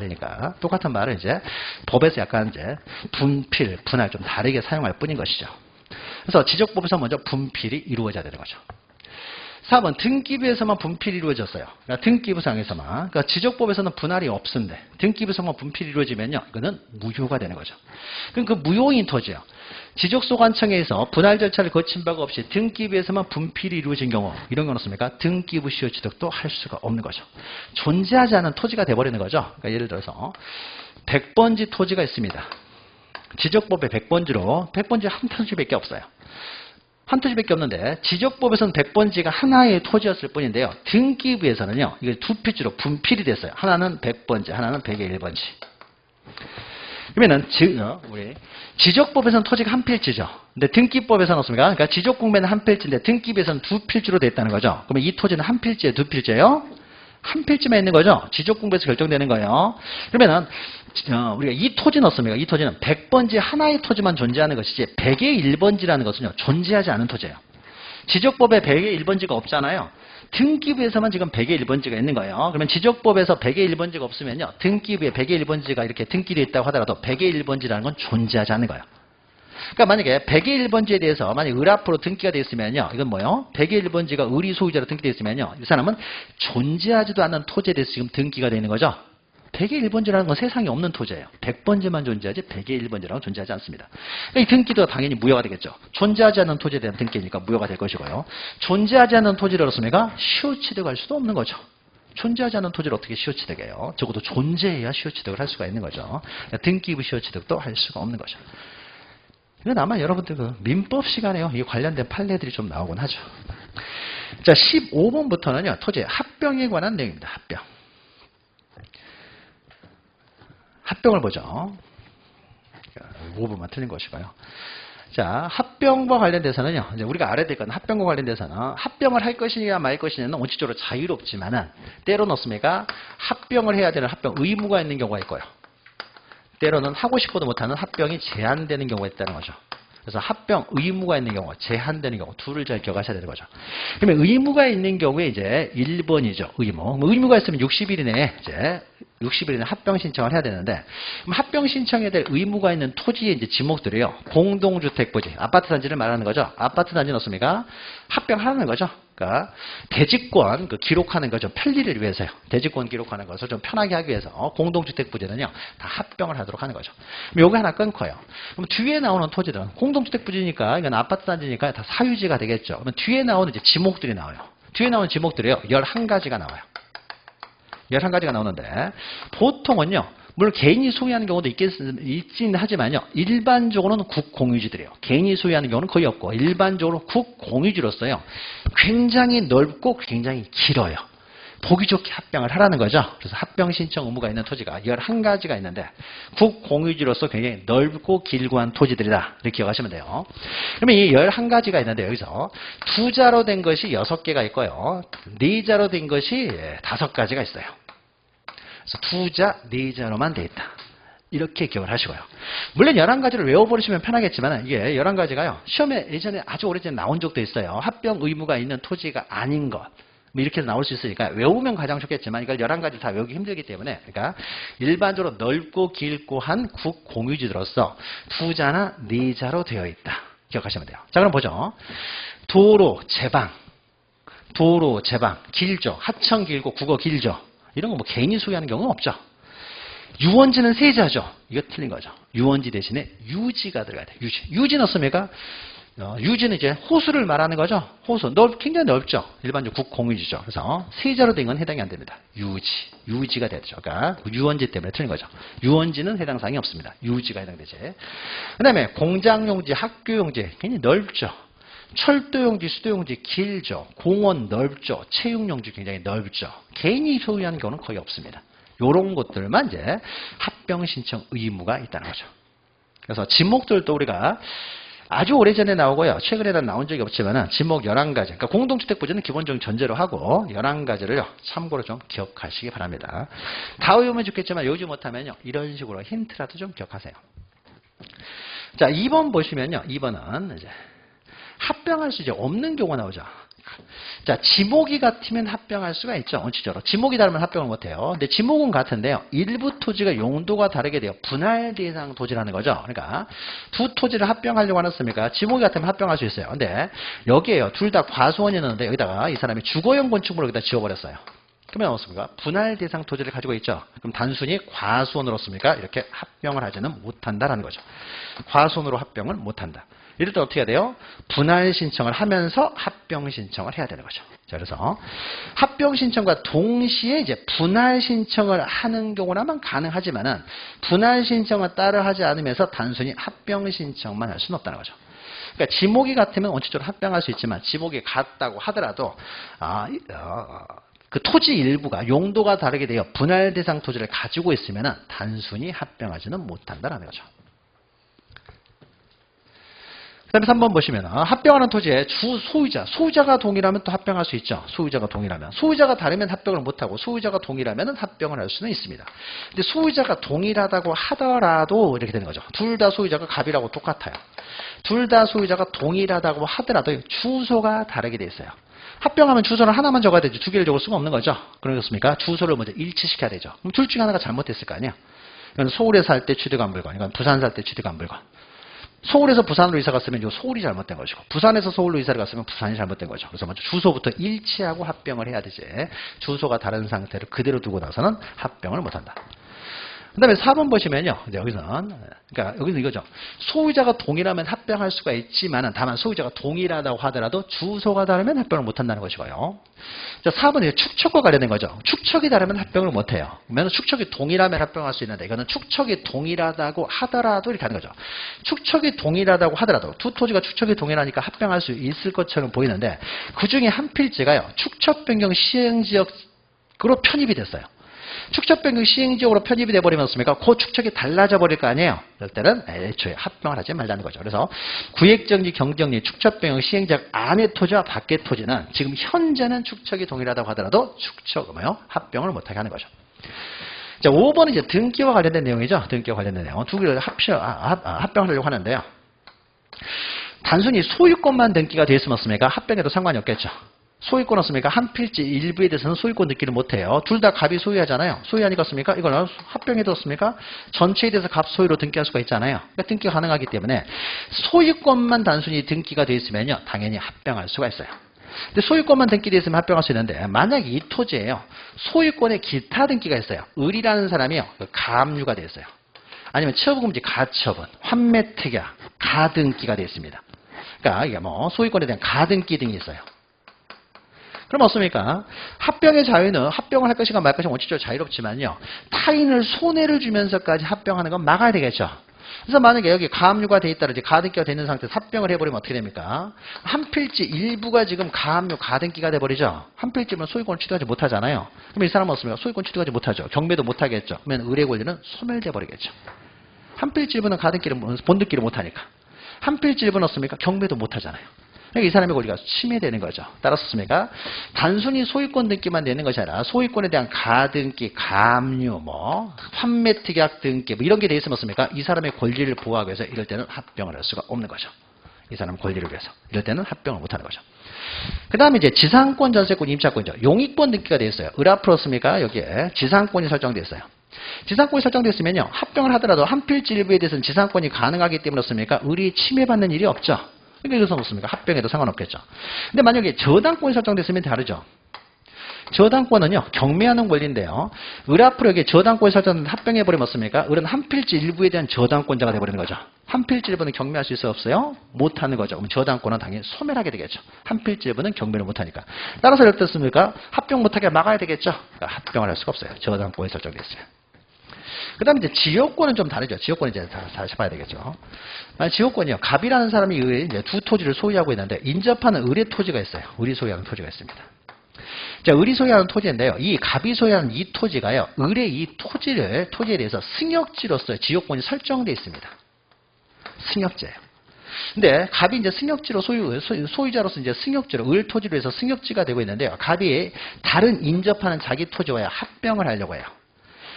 말을 이제 법에서 약간 이제 분필, 분할 좀 다르게 사용할 뿐인 것이죠. 그래서 지적법에서 먼저 분필이 이루어져야 되는 거죠. 4번 등기부에서만 분필이 이루어졌어요. 그러니까 등기부상에서만. 그러니까 지적법에서는 분할이 없는데 등기부에서만 분필이 이루어지면요. 이거는 무효가 되는 거죠. 그럼 그 무효인 토지요. 지적소관청에서 분할 절차를 거친 바가 없이 등기부에서만 분필이 이루어진 경우 이런 건 어떻습니까? 등기부 시효 취득도 할 수가 없는 거죠. 존재하지 않은 토지가 돼버리는 거죠. 그러니까 예를 들어서 100번지 토지가 있습니다. 지적법에 100번지 한 토지밖에 없어요. 한 토지밖에 없는데 지적법에서는 100번지가 하나의 토지였을 뿐인데요. 등기부에서는요. 이게 두 필지로 분필이 됐어요. 하나는 100번지, 하나는 101번지. 그러면은 우리 지적법에서는 토지가 한 필지죠. 근데 등기법에서는 어떻습니까? 그러니까 지적공매는 한 필지인데 등기부에서는 두 필지로 되어 있다는 거죠. 그러면 이 토지는 한 필지예요, 두 필지예요? 한 필지만 있는 거죠. 지적공부에서 결정되는 거예요. 그러면은 우리가 이 토지는 어떻습니까? 이 토지는 100번지 하나의 토지만 존재하는 것이지 100의 1번지라는 것은요. 존재하지 않은 토지예요. 지적법에 100의 1번지가 없잖아요. 등기부에서만 지금 100의 1번지가 있는 거예요. 그러면 지적법에서 100의 1번지가 없으면요. 등기부에 100의 1번지가 이렇게 등기되어 있다고 하더라도 100의 1번지라는 건 존재하지 않는 거예요. 그러니까 만약에 100의 1번지에 대해서 만약 을 앞으로 등기가 되어 있으면요. 이건 뭐예요? 100의 1번지가 을이 소유자로 등기되어 있으면요. 이 사람은 존재하지도 않는 토지에 대해서 지금 등기가 되어 있는 거죠. 100의 1번지라는 건 세상에 없는 토지예요. 100번지만 존재하지 100의 1번지라는 존재하지 않습니다. 그러니까 이 등기도 당연히 무효가 되겠죠. 존재하지 않는 토지에 대한 등기니까 무효가 될 것이고요. 존재하지 않는 토지를 얻었으니까 시효취득할 수도 없는 거죠. 존재하지 않는 토지를 어떻게 시효취득해요? 적어도 존재해야 시효취득을 할 수가 있는 거죠. 그러니까 등기부 시효취득도 할 수가 없는 거죠. 이건 아마 여러분들 그 민법 시간에요. 이 관련된 판례들이 좀 나오곤 하죠. 자, 15번부터는요. 토지의 합병에 관한 내용입니다. 합병. 합병을 보죠. 5번만 틀린 것이고요. 자, 합병과 관련돼서는요. 이제 우리가 알아야 될 건 합병과 관련돼서는 합병을 할 것이냐 말 것이냐는 원칙적으로 자유롭지만은 때로는 어떻습니까? 합병을 해야 되는 합병 의무가 있는 경우가 있고요. 때로는 하고 싶어도 못하는 합병이 제한되는 경우가 있다는 거죠. 그래서 합병 의무가 있는 경우, 제한되는 경우 둘을 잘 기억하셔야 되는 거죠. 그러면 의무가 있는 경우에 이제 1번이죠. 의무가 있으면 60일 이내에 이제 60일 이내 합병 신청을 해야 되는데 그럼 합병 신청해야 될 의무가 있는 토지의 이제 지목들이요. 공동주택 부지, 아파트 단지를 말하는 거죠. 아파트 단지는 어떻습니까? 합병하라는 거죠. 그러니까 대지권 기록하는 거 좀 편리를 위해서요. 대지권 기록하는 것을 좀 편하게 하기 위해서 공동주택 부지는요. 다 합병을 하도록 하는 거죠. 그럼 요거 하나 끊고요. 그럼 뒤에 나오는 토지들은 공동주택 부지니까 이건 아파트 단지니까 다 사유지가 되겠죠. 그러면 뒤에 나오는 이제 지목들이 나와요. 뒤에 나오는 지목들이요. 11가지가 나와요. 11가지가 나오는데 보통은요. 물론 개인이 소유하는 경우도 있긴 하지만요. 일반적으로는 국공유지들이에요. 개인이 소유하는 경우는 거의 없고 일반적으로 국공유지로서요. 굉장히 넓고 굉장히 길어요. 보기 좋게 합병을 하라는 거죠. 그래서 합병 신청 의무가 있는 토지가 11가지가 있는데 국공유지로서 굉장히 넓고 길고 한 토지들이다. 이렇게 기억하시면 돼요. 그러면 이 11가지가 있는데 여기서 2자로 된 것이 6개가 있고요. 4자로 된 것이 5가지가 있어요. 그래서 투자, 네자로만 돼 있다. 이렇게 기억을 하시고요. 물론 11가지를 외워버리시면 편하겠지만 이게 11가지가요. 시험에 예전에 아주 오래전에 나온 적도 있어요. 합병 의무가 있는 토지가 아닌 것. 뭐 이렇게 나올 수 있으니까 외우면 가장 좋겠지만 이걸 11가지 다 외우기 힘들기 때문에 그러니까 일반적으로 넓고 길고 한 국공유지로서 투자나 네자로 되어 있다. 기억하시면 돼요. 자, 그럼 보죠. 도로, 제방, 길죠. 하청 길고 국어 길죠. 이런 거 뭐 개인이 소유하는 경우는 없죠. 유원지는 세자죠. 이거 틀린 거죠. 유원지 대신에 유지가 들어가야 돼요. 유지 넣습니까? 유지는 이제 호수를 말하는 거죠. 호수. 굉장히 넓죠. 일반적으로 국공유지죠. 그래서 세자로 된 건 해당이 안 됩니다. 유지가 되죠. 그러니까 유원지 때문에 틀린 거죠. 유원지는 해당 사항이 없습니다. 유지가 해당되지. 그 다음에 공장용지, 학교용지 굉장히 넓죠. 철도용지, 수도용지 길죠. 공원 넓죠. 체육용지 굉장히 넓죠. 개인이 소유하는 경우는 거의 없습니다. 이런 것들만 이제 합병 신청 의무가 있다는 거죠. 그래서 지목들도 우리가 아주 오래전에 나오고요. 최근에는 나온 적이 없지만 지목 11가지. 그러니까 공동주택 부지는 기본적인 전제로 하고 11가지를 참고로 좀 기억하시기 바랍니다. 다 외우면 좋겠지만 외우지 못하면요. 이런 식으로 힌트라도 좀 기억하세요. 자, 2번 보시면요. 2번은 이제 합병할 수 이제 없는 경우가 나오죠. 자, 지목이 같으면 합병할 수가 있죠. 원칙적으로. 지목이 다르면 합병을 못해요. 근데 지목은 같은데요. 일부 토지가 용도가 다르게 돼요. 분할 대상 토지라는 거죠. 그러니까 두 토지를 합병하려고 하셨습니까? 지목이 같으면 합병할 수 있어요. 근데 여기에요. 둘 다 과수원이었는데 여기다가 이 사람이 주거용 건축물을 여기다 지어버렸어요. 그러면 어떻습니까? 분할 대상 토지를 가지고 있죠. 그럼 단순히 과수원으로습니까? 이렇게 합병을 하지는 못한다라는 거죠. 과수원으로 합병을 못한다. 이럴 때 어떻게 해야 돼요? 분할 신청을 하면서 합병 신청을 해야 되는 거죠. 자, 그래서 합병 신청과 동시에 이제 분할 신청을 하는 경우라면 가능하지만은 분할 신청을 따로 하지 않으면서 단순히 합병 신청만 할 수는 없다는 거죠. 그러니까 지목이 같으면 원칙적으로 합병할 수 있지만 지목이 같다고 하더라도 그 토지 일부가 용도가 다르게 되어 분할 대상 토지를 가지고 있으면 단순히 합병하지는 못한다는 거죠. 그 다음에 3번 보시면 합병하는 토지의 주 소유자가 동일하면 또 합병할 수 있죠. 소유자가 동일하면. 소유자가 다르면 합병을 못하고 소유자가 동일하면 합병을 할 수는 있습니다. 근데 소유자가 동일하다고 하더라도 이렇게 되는 거죠. 둘 다 소유자가 갑이라고 똑같아요. 둘 다 소유자가 동일하다고 하더라도 주소가 다르게 돼 있어요. 합병하면 주소를 하나만 적어야 되죠. 두 개를 적을 수가 없는 거죠. 그렇습니까? 주소를 먼저 일치시켜야 되죠. 그럼 둘 중에 하나가 잘못됐을 거 아니에요. 이건 서울에 살 때 취득한 물건, 이건 부산 살 때 취득한 물건. 서울에서 부산으로 이사 갔으면 이 서울이 잘못된 것이고 부산에서 서울로 이사를 갔으면 부산이 잘못된 거죠. 그래서 먼저 주소부터 일치하고 합병을 해야 되지. 주소가 다른 상태를 그대로 두고 나서는 합병을 못한다. 그 다음에 4번 보시면요. 여기서는, 그러니까 여기서 이거죠. 소유자가 동일하면 합병할 수가 있지만은 다만 소유자가 동일하다고 하더라도 주소가 다르면 합병을 못한다는 것이고요. 자, 4번은 축척과 관련된 거죠. 축척이 다르면 합병을 못해요. 그러면 축척이 동일하면 합병할 수 있는데 이거는 축척이 동일하다고 하더라도 이렇게 하는 거죠. 축척이 동일하다고 하더라도 두 토지가 축척이 동일하니까 합병할 수 있을 것처럼 보이는데 그 중에 한 필지가요. 축척 변경 시행지역으로 편입이 됐어요. 축척 변경 시행지역으로 편입이 돼버리면 어떻습니까? 그 축척이 달라져 버릴 거 아니에요. 그럴 때는 애초에 합병을 하지 말라는 거죠. 그래서 구획정지, 경정리, 축척 변경 시행지역 안의 토지와 밖의 토지는 지금 현재는 축척이 동일하다고 하더라도 합병을 못하게 하는 거죠. 자, 5번은 이제 등기와 관련된 내용이죠. 등기와 관련된 내용. 두 개를 합병하려고 하는데요. 단순히 소유권만 등기가 되어 있으면 어떻습니까? 합병에도 상관이 없겠죠. 소유권 없습니까? 한 필지 일부에 대해서는 소유권 등기를 못해요. 둘 다 갑이 소유하잖아요. 소유하니까 어떻습니까? 이거는 합병에 뒀습니까? 전체에 대해서 갑 소유로 등기할 수가 있잖아요. 그러니까 등기가 가능하기 때문에 소유권만 단순히 등기가 되어 있으면요. 당연히 합병할 수가 있어요. 근데 소유권만 등기되어 있으면 합병할 수 있는데 만약에 이 토지에요. 소유권에 기타 등기가 있어요. 을이라는 사람이요. 가압류가 되어 있어요. 아니면 처분금지 가처분, 환매특약, 가등기가 되어 있습니다. 그러니까 이게 뭐 소유권에 대한 가등기 등이 있어요. 그럼 어떻습니까? 합병의 자유는 합병을 할 것인가 말 것인가 원칙적으로 자유롭지만요. 타인을 손해를 주면서까지 합병하는 건 막아야 되겠죠. 그래서 만약에 여기 가압류가 돼 있다든지 가등기가 되는 상태에서 합병을 해버리면 어떻게 됩니까? 한 필지 일부가 지금 가압류, 가등기가 돼버리죠. 한 필지면 소유권을 취득하지 못하잖아요. 그럼 이 사람은 어떻습니까? 소유권 취득하지 못하죠. 경매도 못하겠죠. 그러면 의뢰 권리는 소멸돼 버리겠죠. 한 필지 일부는 가등기를 본등기를 못하니까. 한 필지 일부는 어떻습니까? 경매도 못하잖아요. 그러니까 이 사람의 권리가 침해되는 거죠. 따라서 습니까? 단순히 소유권 등기만 내는 것이 아니라 소유권에 대한 가등기, 가압류, 판매 특약 등기 이런 게 돼 있으면 습니까? 이 사람의 권리를 보호하기 위해서 이럴 때는 합병을 할 수가 없는 거죠. 이 사람 권리를 위해서 이럴 때는 합병을 못하는 거죠. 그 다음에 이제 지상권, 전세권, 임차권이죠. 용익권 등기가 되어 있어요. 을 앞으로 습니까? 여기에 지상권이 설정되어 있어요. 지상권이 설정됐으면요, 합병을 하더라도 한 필지 일부에 대해서는 지상권이 가능하기 때문에 습니까? 을이 침해받는 일이 없죠. 그러니까 이것은 없습니까? 합병해도 상관없겠죠. 근데 만약에 저당권이 설정됐으면 다르죠. 저당권은요, 경매하는 권리인데요. 을 앞으로 여기 저당권이 설정된 합병해버리면 습니까? 을은 한 필지 일부에 대한 저당권자가 되어버리는 거죠. 한 필지 일부는 경매할 수 있어요? 없어요? 못하는 거죠. 그럼 저당권은 당연히 소멸하게 되겠죠. 한 필지 일부는 경매를 못하니까. 따라서 이렇게 됐습니까? 합병 못하게 막아야 되겠죠. 그러니까 합병을 할 수가 없어요. 저당권이 설정됐어요. 그 다음에 이제 지역권은 좀 다르죠. 지역권은 이제 다시 봐야 되겠죠. 지역권이요. 갑이라는 사람이 이제 두 토지를 소유하고 있는데 인접하는 을의 토지가 있어요. 을이 소유하는 토지가 있습니다. 자, 을이 소유하는 토지인데요. 이 갑이 소유하는 이 토지가요. 을의 이 토지에 대해서 승역지로서 지역권이 설정되어 있습니다. 승역지예요. 근데 갑이 이제 승역지로 소유자로서 이제 승역지로 을 토지로 해서 승역지가 되고 있는데요. 갑이 다른 인접하는 자기 토지와요. 합병을 하려고 해요.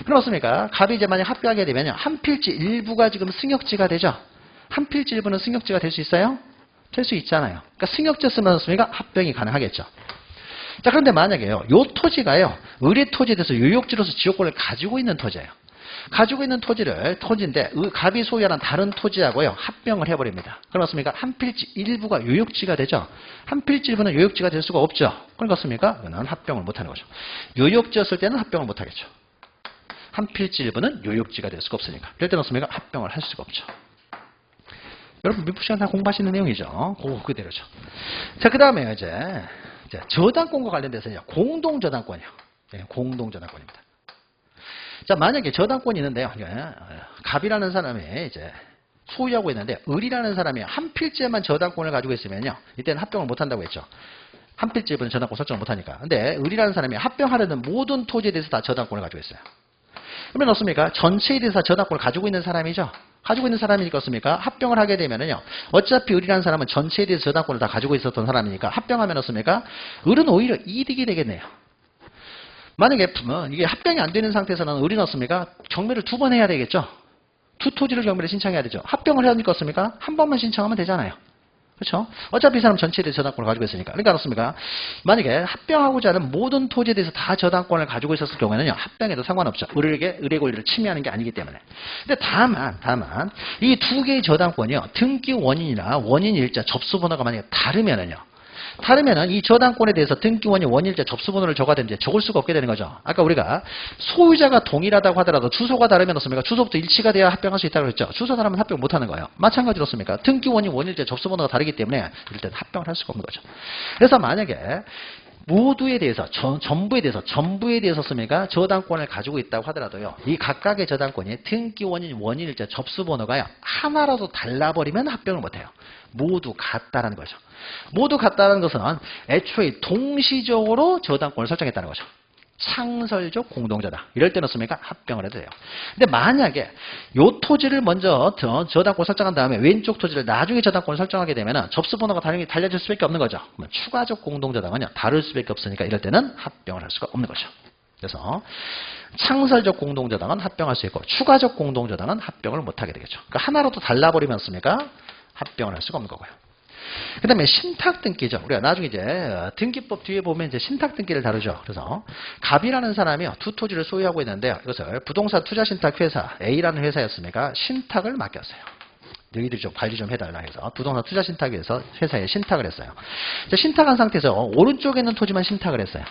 그렇습니까? 갑이 이제 만약 합병하게 되면요. 한 필지 일부가 지금 승역지가 되죠. 한 필지 일부는 승역지가 될 수 있어요? 될 수 있잖아요. 그러니까 승역지였으면 합병이 가능하겠죠. 자, 그런데 만약에요. 요 토지가요. 을의 토지에 대해서 요역지로서 지역권을 가지고 있는 토지예요. 가지고 있는 토지인데 갑이 소유하는 다른 토지하고요. 합병을 해버립니다. 그렇습니까? 한 필지 일부가 요역지가 되죠. 한 필지 일부는 요역지가 될 수가 없죠. 그렇습니까? 그는 합병을 못하는 거죠. 요역지였을 때는 합병을 못하겠죠. 한 필지 일부는 요역지가 될 수가 없으니까. 이럴 때는 습니까? 합병을 할 수가 없죠. 여러분 미국 시간 다 공부하시는 내용이죠. 그대로죠. 자, 그 다음에 이제 저당권과 관련돼서요. 공동저당권이요. 공동저당권입니다. 자, 만약에 저당권이 있는데요. 갑이라는 사람이 이제 소유하고 있는데 을이라는 사람이 한 필지에만 저당권을 가지고 있으면요. 이때는 합병을 못한다고 했죠. 한 필지에는 저당권 설정을 못하니까. 근데 을이라는 사람이 합병하려는 모든 토지에 대해서 다 저당권을 가지고 있어요. 그러면 어떻습니까? 전체에 대해서 저당권을 가지고 있는 사람이죠. 가지고 있는 사람이니까 어떻습니까? 합병을 하게 되면은요. 어차피 을이라는 사람은 전체에 대해서 저당권을 다 가지고 있었던 사람이니까 합병하면 어떻습니까? 을은 오히려 이득이 되겠네요. 만약에 이게 합병이 안 되는 상태에서는 을이 어떻습니까? 경매를 2번 해야 되겠죠. 두 토지를 경매를 신청해야 되죠. 합병을 하니까 어떻습니까? 한 번만 신청하면 되잖아요. 그렇죠? 어차피 이 사람 전체에 대해서 저당권을 가지고 있으니까. 그러니까 그렇습니까? 만약에 합병하고자 하는 모든 토지에 대해서 다 저당권을 가지고 있었을 경우에는요. 합병해도 상관없죠. 을의 권리를 침해하는 게 아니기 때문에. 근데 다만 이 두 개의 저당권이요. 등기 원인이나 원인 일자 접수 번호가 만약에 다르면은 이 저당권에 대해서 등기 원인, 원일자, 접수번호를 적어야 되는데 적을 수가 없게 되는 거죠. 아까 우리가 소유자가 동일하다고 하더라도 주소가 다르면 어떻습니까? 주소부터 일치가 돼야 합병할 수 있다고 했죠. 주소 다르면 합병 못하는 거예요. 마찬가지로 어떻습니까? 등기 원인, 원일자, 접수번호가 다르기 때문에 이럴 때는 합병을 할 수가 없는 거죠. 그래서 만약에 모두에 대해서 전부에 대해서 습니까? 저당권을 가지고 있다고 하더라도요. 이 각각의 저당권이 등기 원인, 원일자, 접수번호가요. 하나라도 달라버리면 합병을 못해요. 모두 같다라는 거죠. 모두 같다는 것은 애초에 동시적으로 저당권을 설정했다는 거죠. 상설적 공동저당. 이럴 때는 어떻습니까? 합병을 해도 돼요. 근데 만약에 요 토지를 먼저 저당권 설정한 다음에 왼쪽 토지를 나중에 저당권을 설정하게 되면 접수번호가 달려질 수밖에 없는 거죠. 추가적 공동저당은요. 다를 수밖에 없으니까 이럴 때는 합병을 할 수가 없는 거죠. 그래서 창설적 공동저당은 합병할 수 있고 추가적 공동저당은 합병을 못하게 되겠죠. 그러니까 하나라도 달라버리면 어떻습니까? 합병을 할 수가 없는 거고요. 그 다음에 신탁등기죠. 우리가 나중에 이제 등기법 뒤에 보면 이제 신탁등기를 다루죠. 그래서 갑이라는 사람이요. 두 토지를 소유하고 있는데요. 이것을 부동산 투자신탁회사 A라는 회사였으니까 신탁을 맡겼어요. 너희들이 좀 관리 좀 해달라 해서 부동산 투자신탁회사 회사에 신탁을 했어요. 신탁한 상태에서 오른쪽에 있는 토지만 신탁을 했어요.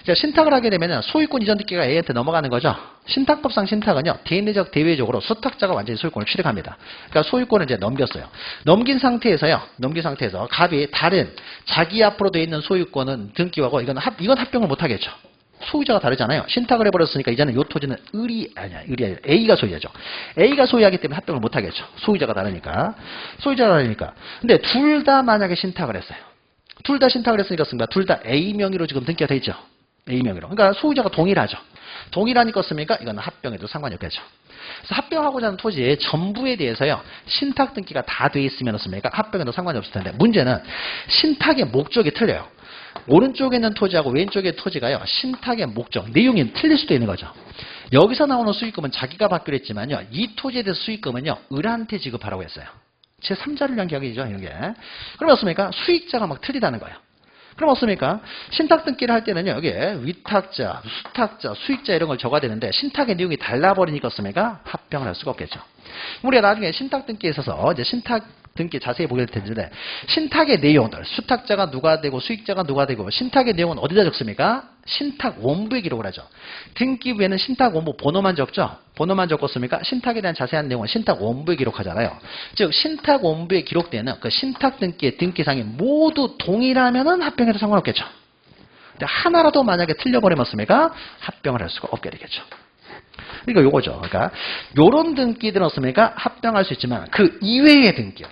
신탁을 하게 되면 소유권 이전 등기가 A한테 넘어가는 거죠. 신탁법상 신탁은요. 대내적 대외적으로 수탁자가 완전히 소유권을 취득합니다. 그러니까 소유권을 이제 넘겼어요. 넘긴 상태에서 갑이 다른 자기 앞으로 돼 있는 소유권은 등기하고 이건 합병을 못 하겠죠. 소유자가 다르잖아요. 신탁을 해버렸으니까 이제는 이 토지는 을이 아니라 A가 소유하죠. A가 소유하기 때문에 합병을 못 하겠죠. 소유자가 다르니까. 근데 둘 다 만약에 신탁을 했어요. 둘 다 신탁을 했으니까 둘 다 A 명의로 지금 등기가 돼 있죠. A 명의로. 그러니까 소유자가 동일하죠. 동일하니까 씁니까? 이건 합병해도 상관이 없겠죠. 그래서 합병하고자 하는 토지의 전부에 대해서요. 신탁 등기가 다 돼 있으면 씁니까? 합병해도 상관이 없을 텐데 문제는 신탁의 목적이 틀려요. 오른쪽에 있는 토지하고 왼쪽의 토지가요. 신탁의 목적, 내용이 틀릴 수도 있는 거죠. 여기서 나오는 수익금은 자기가 받기로 했지만요. 이 토지에 대해서 수익금은요. 을한테 지급하라고 했어요. 제3자를 위한 계약이죠. 이게. 그럼 어떻습니까? 수익자가 막 틀리다는 거예요. 그럼 어떻습니까? 신탁 등기를 할 때는요. 여기에 위탁자, 수탁자, 수익자 이런 걸 적어야 되는데 신탁의 내용이 달라버리니까 어떻습니까? 합병을 할 수가 없겠죠. 우리가 나중에 신탁 등기에 있어서 이제 신탁 등기 자세히 보게 될 텐데 신탁의 내용들, 수탁자가 누가 되고 수익자가 누가 되고 신탁의 내용은 어디다 적습니까? 신탁 원부에 기록을 하죠. 등기부에는 신탁 원부 번호만 적죠. 번호만 적었습니까? 신탁에 대한 자세한 내용은 신탁 원부에 기록하잖아요. 즉 신탁 원부에 기록되는 그 신탁 등기의 등기상이 모두 동일하면은 합병해도 상관없겠죠. 근데 하나라도 만약에 틀려버리면 합병을 할 수가 없게 되겠죠. 그러니까 요거죠. 그러니까 요런 등기들은 어떻습니까? 합병할 수 있지만 그 이외의 등기요.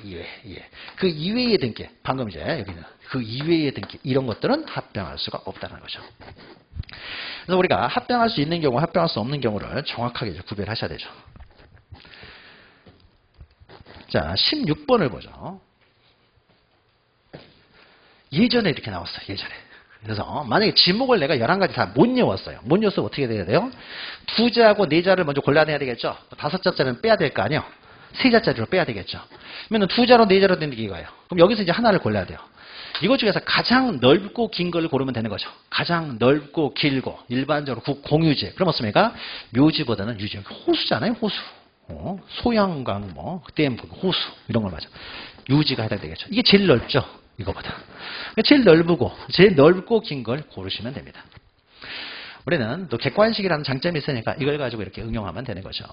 그 이외의 등기. 방금 이제 여기는 그 이외의 등기 이런 것들은 합병할 수가 없다는 거죠. 그래서 우리가 합병할 수 있는 경우, 합병할 수 없는 경우를 정확하게 구별하셔야 되죠. 자, 16번을 보죠. 예전에 이렇게 나왔어요. 예전에. 그래서 만약에 지목을 내가 11가지 다 못 외웠어요. 못 외웠으면 어떻게 돼야 돼요? 2자하고 4자를 먼저 골라내야 되겠죠. 5자짜리는 빼야 될 거 아니에요. 3자짜리로 빼야 되겠죠. 그러면 2자로 4자로 된 게 이거예요. 그럼 여기서 이제 하나를 골라야 돼요. 이것 중에서 가장 넓고 긴 걸 고르면 되는 거죠. 가장 넓고 길고 일반적으로 공유지. 그럼 어떻습니까? 묘지보다는 유지. 호수잖아요. 호수. 소양강 댐 호수 이런 걸 맞아. 유지가 해당되겠죠. 이게 제일 넓죠. 이거보다. 제일 넓고 긴 걸 고르시면 됩니다. 우리는 또 객관식이라는 장점이 있으니까 이걸 가지고 이렇게 응용하면 되는 거죠.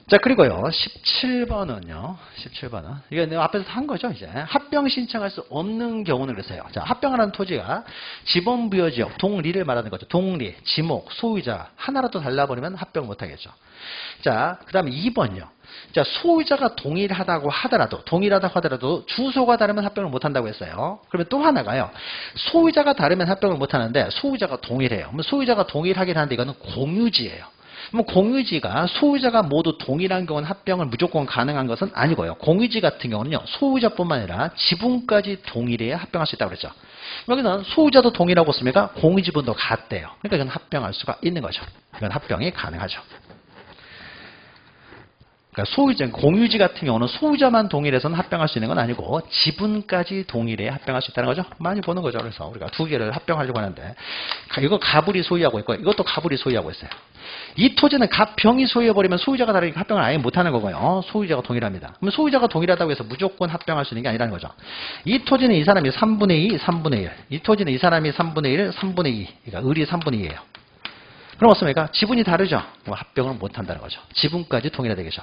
자, 그리고요. 17번은요. 17번은. 이거 내가 앞에서 한 거죠, 이제. 합병 신청할 수 없는 경우는 그랬어요. 자, 합병하는 토지가 지번부여지역, 동리를 말하는 거죠. 동리, 지목, 소유자 하나라도 달라버리면 합병 못 하겠죠. 자, 그 다음에 2번요. 자, 소유자가 동일하다고 하더라도 주소가 다르면 합병을 못 한다고 했어요. 그러면 또 하나가요. 소유자가 다르면 합병을 못 하는데 소유자가 동일해요. 그럼 소유자가 동일하긴 한데 이거는 공유지예요. 그럼 공유지가 소유자가 모두 동일한 경우는 합병을 무조건 가능한 것은 아니고요. 공유지 같은 경우는요. 소유자뿐만 아니라 지분까지 동일해야 합병할 수 있다고 그랬죠. 여기는 소유자도 동일하고 있습니까? 공유지분도 같대요. 그러니까 이건 합병할 수가 있는 거죠. 이건 합병이 가능하죠. 그러니까 소유자, 공유지 같은 경우는 소유자만 동일해서는 합병할 수 있는 건 아니고 지분까지 동일해야 합병할 수 있다는 거죠. 많이 보는 거죠. 그래서 우리가 두 개를 합병하려고 하는데 이거 가불이 소유하고 있고 이것도 가불이 소유하고 있어요. 이 토지는 갑병이 소유해버리면 소유자가 다르니까 합병을 아예 못하는 거고요. 소유자가 동일합니다. 그럼 소유자가 동일하다고 해서 무조건 합병할 수 있는 게 아니라는 거죠. 이 토지는 이 사람이 3분의 2, 3분의 1. 이 토지는 이 사람이 3분의 1, 3분의 2. 그러니까 을이 3분의 2예요. 그럼 어떻습니까? 지분이 다르죠? 그럼 합병을 못한다는 거죠. 지분까지 동일해야 되겠죠.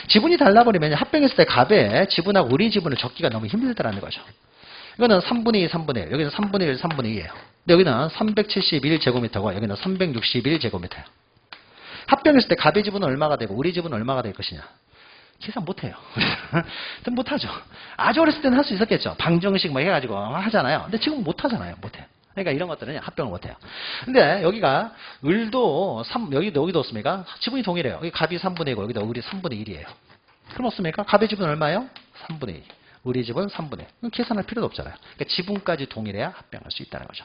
지분이 달라버리면 합병했을 때 갑의 지분하고 을의 지분을 적기가 너무 힘들다는 거죠. 이거는 3분의 2, 3분의 1. 여기는 3분의 1, 3분의 2예요. 근데 여기는 371제곱미터고 여기는 361제곱미터예요. 합병했을 때 갑의 지분은 얼마가 되고 을의 지분은 얼마가 될 것이냐. 계산 못해요. 못하죠. 아주 어렸을 때는 할 수 있었겠죠. 방정식 해가지고 하잖아요. 근데 지금 못하잖아요. 못해요. 그러니까 이런 것들은 합병을 못해요. 근데 여기가 을도 여기도 없습니까? 지분이 동일해요. 여기 갑이 3분의 2고 여기도 을이 3분의 1이에요. 그럼 없습니까? 갑의 지분 얼마예요? 3분의 2. 을의 지분 3분의 1. 그럼 계산할 필요도 없잖아요. 그러니까 지분까지 동일해야 합병할 수 있다는 거죠.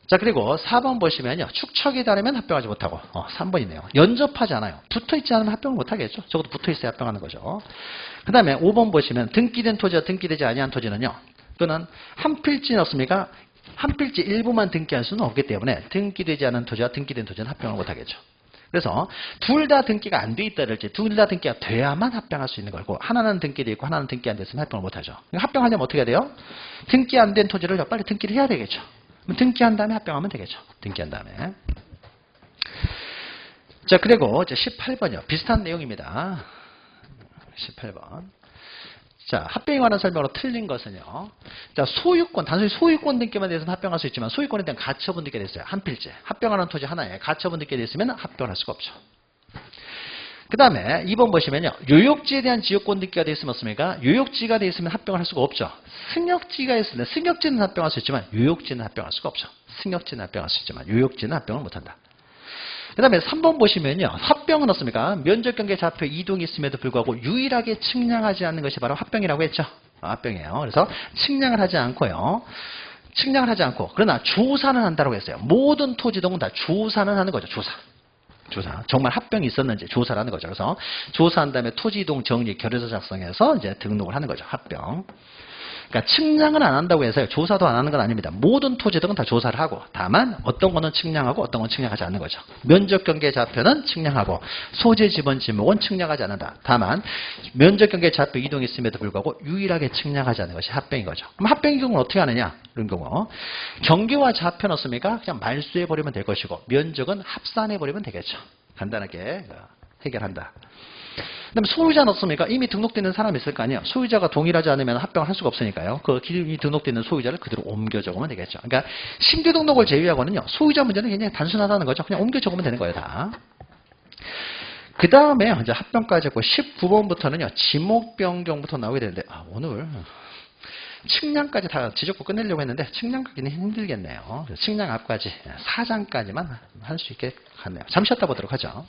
자, 그리고 4번 보시면요. 축척이 다르면 합병하지 못하고 3번이네요. 연접하지 않아요. 붙어있지 않으면 합병을 못하겠죠. 적어도 붙어있어야 합병하는 거죠. 그 다음에 5번 보시면 등기된 토지와 등기되지 아니한 토지는요. 또는 한 필지는 없습니까? 한 필지 일부만 등기할 수는 없기 때문에 등기되지 않은 토지와 등기된 토지는 합병을 못하겠죠. 그래서 둘 다 등기가 안 돼 있다랄지 둘 다 등기가 돼야만 합병할 수 있는 거고 하나는 등기되어 있고 하나는 등기 안 됐으면 합병을 못하죠. 합병하려면 어떻게 해야 돼요? 등기 안 된 토지를 빨리 등기를 해야 되겠죠. 등기한 다음에 합병하면 되겠죠. 등기한 다음에. 자, 그리고 이제 18번이요. 비슷한 내용입니다. 18번. 자, 합병에 관한 설명으로 틀린 것은요. 자, 소유권, 단순히 소유권 등기만 대해서는 합병할 수 있지만 소유권에 대한 가처분 등기가 됐어요. 한 필지. 합병하는 토지 하나에 가처분 등기가 됐으면 합병을 할 수가 없죠. 그 다음에 2번 보시면요. 요역지에 대한 지역권 등기가 되어 있으면 어떻습니까? 요역지가 되어 있으면 합병을 할 수가 없죠. 승역지가 있으면 승역지는 합병할 수 있지만 요역지는 합병할 수가 없죠. 승역지는 합병할 수 있지만 요역지는 합병을 못한다. 그 다음에 3번 보시면요. 합병은 어떻습니까? 면적경계 좌표 이동이 있음에도 불구하고 유일하게 측량하지 않는 것이 바로 합병이라고 했죠. 합병이에요. 그래서 측량을 하지 않고요. 측량을 하지 않고 그러나 조사는 한다고 했어요. 모든 토지동은 다 조사는 하는 거죠. 조사. 정말 합병이 있었는지 조사를 하는 거죠. 그래서 조사한 다음에 토지이동 정리 결의서 작성해서 이제 등록을 하는 거죠. 합병. 그러니까 측량은 안 한다고 해서요. 조사도 안 하는 건 아닙니다. 모든 토지등은 다 조사를 하고 다만 어떤 거는 측량하고 어떤 건 측량하지 않는 거죠. 면적경계 좌표는 측량하고 소재 지번 지목은 측량하지 않는다. 다만 면적경계 좌표 이동이 있음에도 불구하고 유일하게 측량하지 않는 것이 합병인 거죠. 그럼 합병의 경우는 어떻게 하느냐? 이런 경우 경계와 좌표는 없습니까? 그냥 말소해버리면 될 것이고 면적은 합산해버리면 되겠죠. 간단하게 해결한다. 그 다음에 소유자는 없습니까? 이미 등록되는 사람이 있을 거 아니에요. 소유자가 동일하지 않으면 합병을 할 수가 없으니까요. 그 이미 등록되는 소유자를 그대로 옮겨 적으면 되겠죠. 그러니까 신규 등록을 제외하고는요. 소유자 문제는 굉장히 단순하다는 거죠. 그냥 옮겨 적으면 되는 거예요. 다. 그 다음에 이제 합병까지 했고 19번부터는요. 지목 변경부터 나오게 되는데 오늘 측량까지 다 지적고 끝내려고 했는데 측량까지는 힘들겠네요. 측량 앞까지 4장까지만 할 수 있게 하네요. 잠시 쉬었다 보도록 하죠.